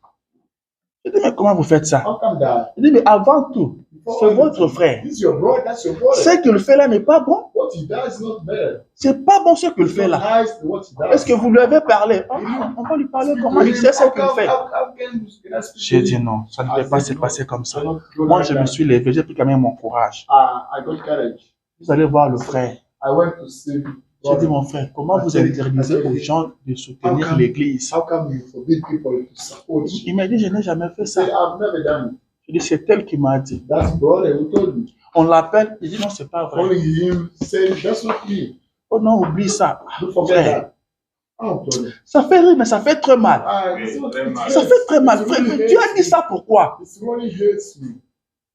Je dis, mais comment vous faites ça? that. How come that? Il dit, mais avant tout, c'est votre frère. This is your brother, that's your brother. Ce qu'il fait là n'est pas bon. What he does is not better. C'est pas bon ce qu'il It's fait not là. nice to what he does. Est-ce que vous lui avez parlé? Ah, on va lui parler comment il sait ce qu'il fait. How can I speak J'ai to dit him? non, ça ne peut pas se passer comme ça. Cannot go Moi, like je me that. suis levé, j'ai pris quand même mon courage. I got courage. Vous allez voir le frère. I went to see. J'ai dit, mon frère, comment vous interdisez aux gens de soutenir l'église? How come you forbid people to support you? Il m'a dit, je n'ai jamais fait He said, ça. I've never done it. Je dis, c'est elle qui m'a dit. That's brother who told me. On l'appelle, il dit, non, c'est pas vrai. Calling him, saying, that's not me. Oh non, oublie ça. Don't forget Frère, that. Oh, brother. ça fait rire, mais ça fait très mal. It's not- Ça fait très mal. Frère, Dieu a dit ça pourquoi? It really hurts me.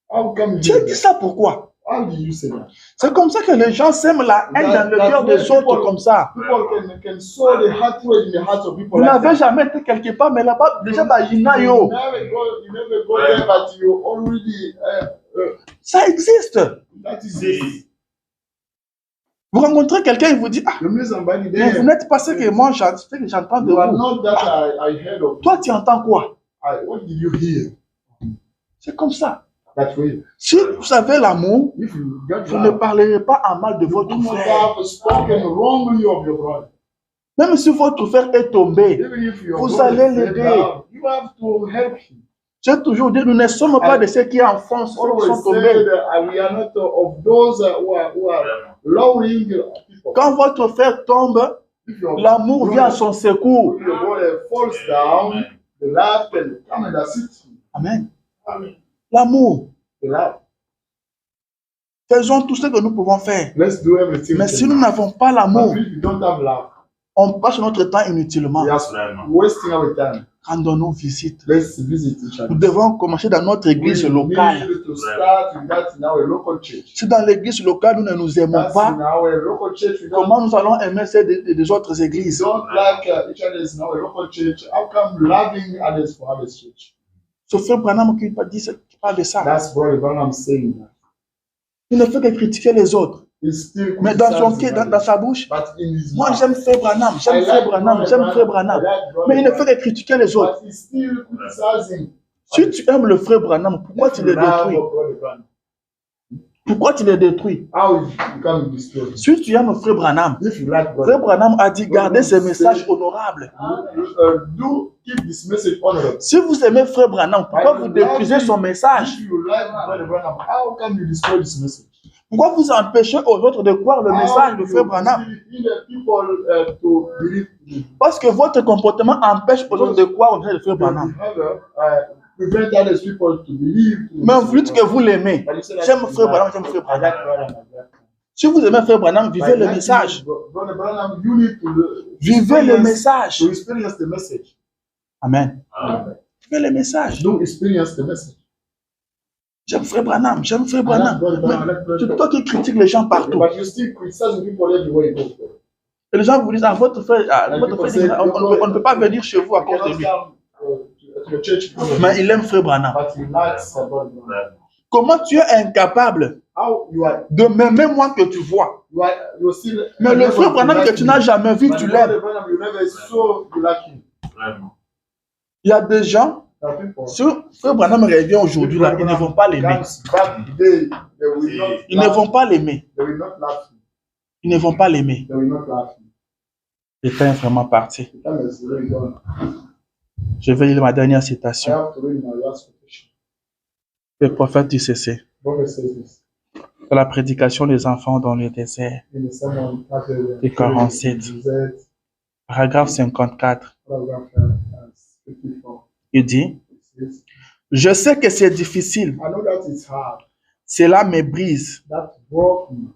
How come you Dieu a do dit that? ça pourquoi? How do you say that? C'est comme ça que les gens sèment la haine dans le cœur des autres comme ça. People can sow the hatred in the hearts of people. Vous like n'avez that. jamais été quelque part, mais là-bas, déjà, bah, il y en a, You yo. never go there, but you already. Ça existe. That is it. Vous rencontrez quelqu'un, il vous dit, ah, You meet somebody mais vous there. n'êtes pas ce que moi j'entends de You are vous. not that I heard of. Toi, tu entends quoi? What did you hear? C'est comme ça. That way. Si vous avez l'amour, If you got vous ne love, parlerez pas en mal de you votre do not frère. have spoken wrongly of your brother. Même si votre frère est tombé, Even if your vous brother allez is l'aider. down, you have to help him. J'ai toujours dit, nous ne sommes pas de ceux qui enfoncent ceux qui Always sont say tombés. that we are not of those who are lowering people. Quand votre frère tombe, If your l'amour vient à son secours. if your brother falls down, the love can come and assist him. Amen. L'amour. The love. Faisons tout ce que nous pouvons faire. Let's do everything. Mais we si can. nous n'avons pas l'amour, But if you don't have love, on passe notre temps inutilement. we are wasting our time. Rendons-nous visite. Let's visit each Nous other. devons commencer dans notre église We locale. need to start with that in our local church. Si dans l'église locale, nous ne nous aimons That's pas, in our local church. We don't, comment nous allons aimer celles des autres we églises? don't like each other in our local church. How come loving others for others' church? Ce frère Branham qui parle de ça. That's Brother Branham saying that. Il ne fait que critiquer les autres. He's still Mais dans son criticizing dans others. sa bouche, But in his moi mouth, j'aime frère Branham, I j'aime like frère Branham, Brother j'aime frère Branham. Branham. I like Brother Mais il ne fait Branham. que critiquer les autres. But he's still criticizing. Si tu aimes le frère Branham, pourquoi tu le Love détruis? of Brother Branham. Pourquoi tu le détruis? How you can destroy him? Si tu aimes frère Branham, If you like frère Brother Branham a dit gardez ces messages honorables. do keep this message honorable. Si vous aimez frère Branham, pourquoi vous détruisez son message? If you like Brother Branham, how can you destroy this message? Pourquoi vous empêchez aux autres de croire le message de frère Branham? People to believe in Parce que votre comportement empêche aux autres de croire au message de frère Branham. prevent others people to believe. Mais vu que vous l'aimez, j'aime frère Branham, j'aime frère Branham. Si vous aimez frère Branham, vivez le message. Brother Branham, you need to Vivez le message. to experience the message. Amen. Vivez le message. Do experience the message. J'aime frère Branham, j'aime frère Branham. Brother Branham, Mais c'est toi qui critiques les gens partout. But you still criticizing people everywhere you go. Et les gens vous disent, votre frère, on ne peut pas venir chez vous à cause de lui. To the church, Mais il aime frère Branham. but he likes Brother Branham. Comment tu es incapable How you are, de m'aimer moi que tu vois? you're still. Mais le frère Branham que tu n'as jamais vu, But tu Brother l'aimes. Branham, you never saw you like him. Il y a des gens, There are people. si frère Branham revient aujourd'hui, là, ils ne vont pas l'aimer. Comes back today, they will not. Ils ne vont pas l'aimer. They will not laugh him. Ils ne vont pas l'aimer. They will not laugh him. Le temps est vraiment parti. The time is really gone. Je vais lire ma dernière I citation. have to read my last quotation. Le prophète du CC. Prophet says this Dans la prédication des enfants dans le désert, in the sermon titled de 47. paragraphe 54. paragraph 54. Il dit, It says, je sais que c'est difficile, I know that it's hard. cela me brise, That broke me.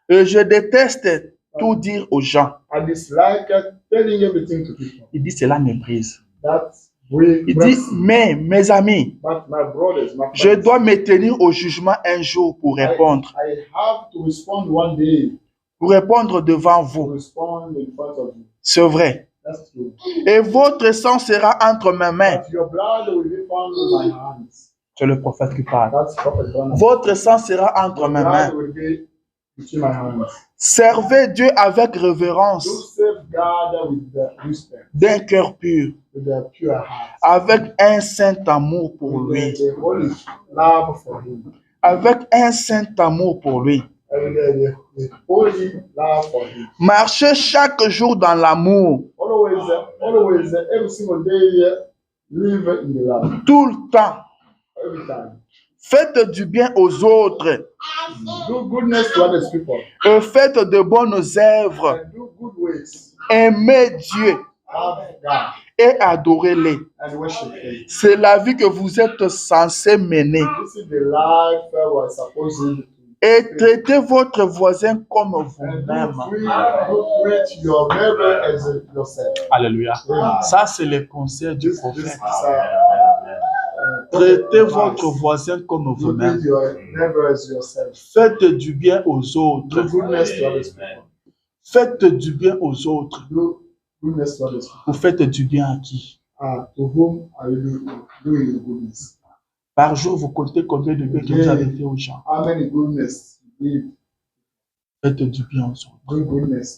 et je déteste tout dire aux gens. I dislike telling everything to people. Il dit, cela me brise. That breaks Il dit, me. mais mes amis, But my brothers, my je friends, dois me tenir au jugement un jour pour répondre, I have to respond one day. pour répondre devant To vous. respond in front of you. C'est vrai. That's true. Et votre sang sera entre mes mains. But your blood will be found in my hands. C'est le prophète qui parle. That's Prophet Branham. Votre sang sera entre Your mes blood mains. will be between my hands. Servez Dieu avec révérence, Do serve God with the respect, d'un cœur pur, with the pure heart, avec un saint amour pour with lui. the holy love for Him, Avec un saint amour pour lui. and the holy love for Him. Marchez chaque jour dans l'amour, Always, every single day, live in the love. tout le temps. Every time. Faites du bien aux autres Do goodness to other people. et faites de bonnes œuvres. And do good ways. Aimez Dieu Love God et adorez-les. and worship Him. C'est la vie que vous êtes censés mener. This is the life we're supposed to. Et traitez votre voisin comme And vous-même. do treat your neighbor as yourself. Alléluia. Amen. Ça, c'est le conseil du This prophète. is Traitez votre voisin comme You vous-même. treat your neighbor as yourself. Faites du bien aux autres. Do goodness to others people. Faites du bien aux autres. Do goodness to others people. Vous faites du bien à qui? To whom are you doing the goodness? Par jour, vous comptez combien de bien que vous avez fait aux gens. How many goodness you did? Faites du bien aux autres. Do goodness.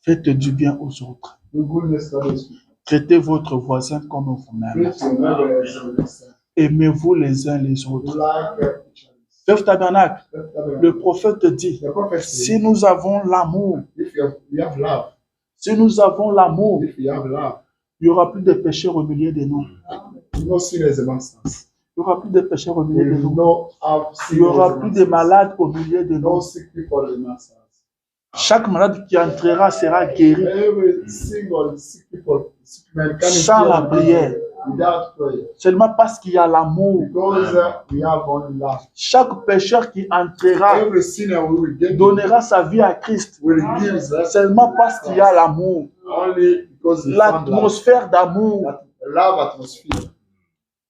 Faites du bien aux autres. Do goodness to others people. Traitez votre voisin comme vous-même. Treat your neighbor as yourself. Aimez-vous les uns les Do autres. like each other. Chef Tabernacle, le prophète dit, The prophet si says, nous avons l'amour, if you have love, Si nous avons l'amour, if we have love, il n'y aura plus de pécheurs au milieu de nous. no sinners amongst us. Il n'y aura plus de pécheurs au milieu de We will nous. not have Il n'y sinners aura plus amongst de us. malades au milieu de No nous. sick people amongst us. Chaque malade qui entrera sera guéri Every single sick people, sick man can sans la prière. without prayer. Seulement parce qu'il y a l'amour. Because we have only love. Chaque pécheur qui entrera Every sinner will get donnera sa vie à Christ. will give his life Seulement parce qu'il y a l'amour. only because he found love. L'atmosphère d'amour. That love atmosphere.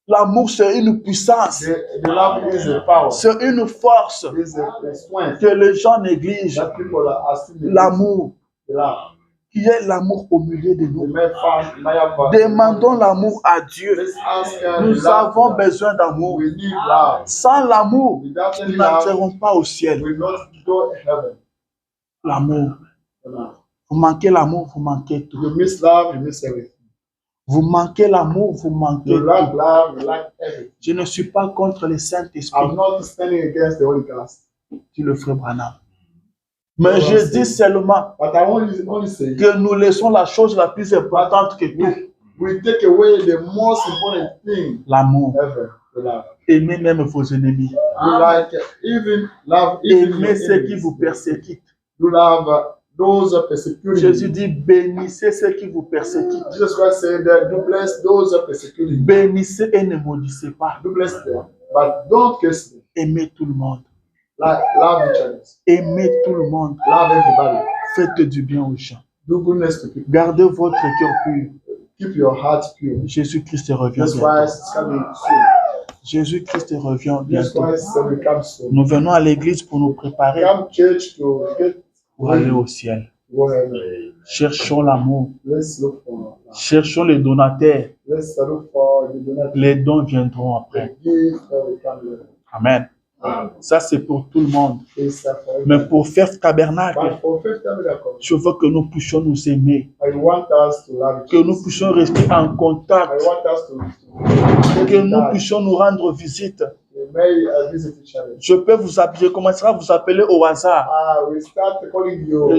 L'amour, c'est une puissance. The love is a power. C'est une force Is a strength que les gens négligent. that people are still L'amour. the love. Qu'il y ait l'amour au milieu de We nous. may find may have Demandons l'amour à Dieu. Let's ask Nous love. avons besoin d'amour. We need love. Sans l'amour, Without nous any love, n'entrerons pas au ciel. we will not go to heaven. L'amour. Love. Vous manquez l'amour, vous manquez tout. You miss love, you miss everything. Vous manquez l'amour, vous manquez You lack tout. love, you lack everything. Je ne suis pas contre le Saint-Esprit, I'm not standing against the Holy Ghost, dit le frère Branham. Mais je dis seulement but I only say que nous laissons la chose la plus importante que tout. we take away the most important thing L'amour. ever, the love. Aimez même vos ennemis. You like even love even your Aimez ceux qui enemies. vous persécutent. You love those persecuting Jésus you. dit bénissez ceux qui vous persécutent. Jesus Christ said that do bless those persecuting you. Bénissez et ne maudissez pas. Do bless them, but don't curse them. Aimez tout le monde. Like, love each other. Aimez tout le monde. Love everybody. Faites du bien aux gens. Do goodness to people. Gardez votre cœur pur. Keep your heart pure. Jésus-Christ revient Jesus bientôt. Christ is coming soon. Jésus-Christ revient Jesus bientôt. Christ will come soon. Nous venons à l'église pour nous préparer Come church to get pour aller au ciel. go heaven. Cherchons l'amour. Let's look for love. Cherchons les donataires. Let's look for the donation. Les dons viendront après. The gift that will come later. Amen. Ça, c'est pour tout le monde. It's for Mais everybody. pour faire tabernacle, But for faith tabernacle, je veux que nous puissions nous aimer. I want us to love each Que other. nous puissions rester en I contact. want us to Que nous puissions nous rendre visite. We may visit each other. Je commencerai à vous appeler au hasard. We start calling you.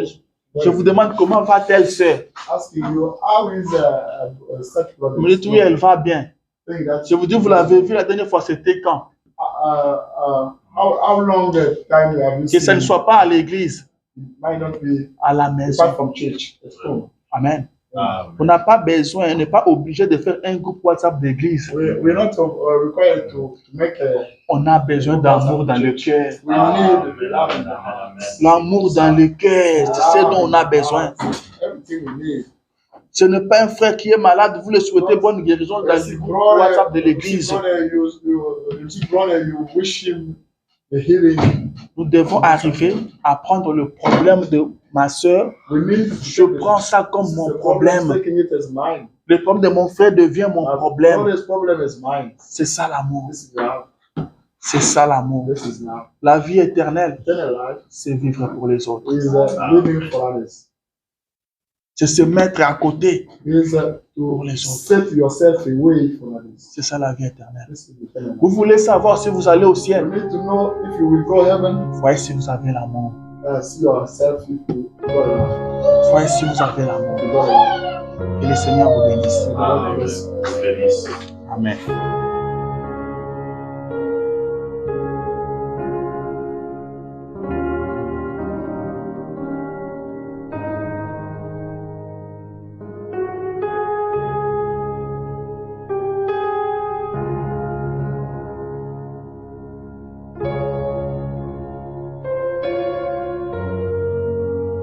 Je vous demande comment va telle sœur. Asking you how is such brother. Vous me dites oui, elle va bien. Think that, Je vous dis, vous l'avez vu la dernière fois, c'était quand? how long time you have you Que ça ne seen? soit pas à l'église, It might not be à la maison. apart from church at home. Amen. On n'a pas besoin, on n'est pas obligé de faire un groupe WhatsApp d'église. We're not required to make On a besoin d'amour dans le cœur. we need love in our hearts. L'amour dans le cœur, c'est ce dont on a besoin. Everything we need. Ce n'est pas un frère qui est malade, vous le souhaitez bonne guérison dans le groupe WhatsApp de l'église. You wish him the healing. Nous devons arriver à prendre le problème de ma soeur. We need Je prends ça comme mon problème. Taking it as mine. Le problème de mon frère devient mon problème. All this problem is mine. C'est ça l'amour. This is love. C'est ça l'amour. This is love. La vie éternelle, Eternal life c'est vivre pour les autres. is living for others. C'est se mettre à côté. Is Pour to les autres. set yourself away from others. C'est ça la vie éternelle. This is eternal life. Vous voulez savoir si vous allez au You ciel. need to know if you will go heaven. Voyez si vous avez l'amour. See yourself if you go love. Voyez si vous avez l'amour. You go love. Que le Seigneur vous bénisse. God bless you. Amen.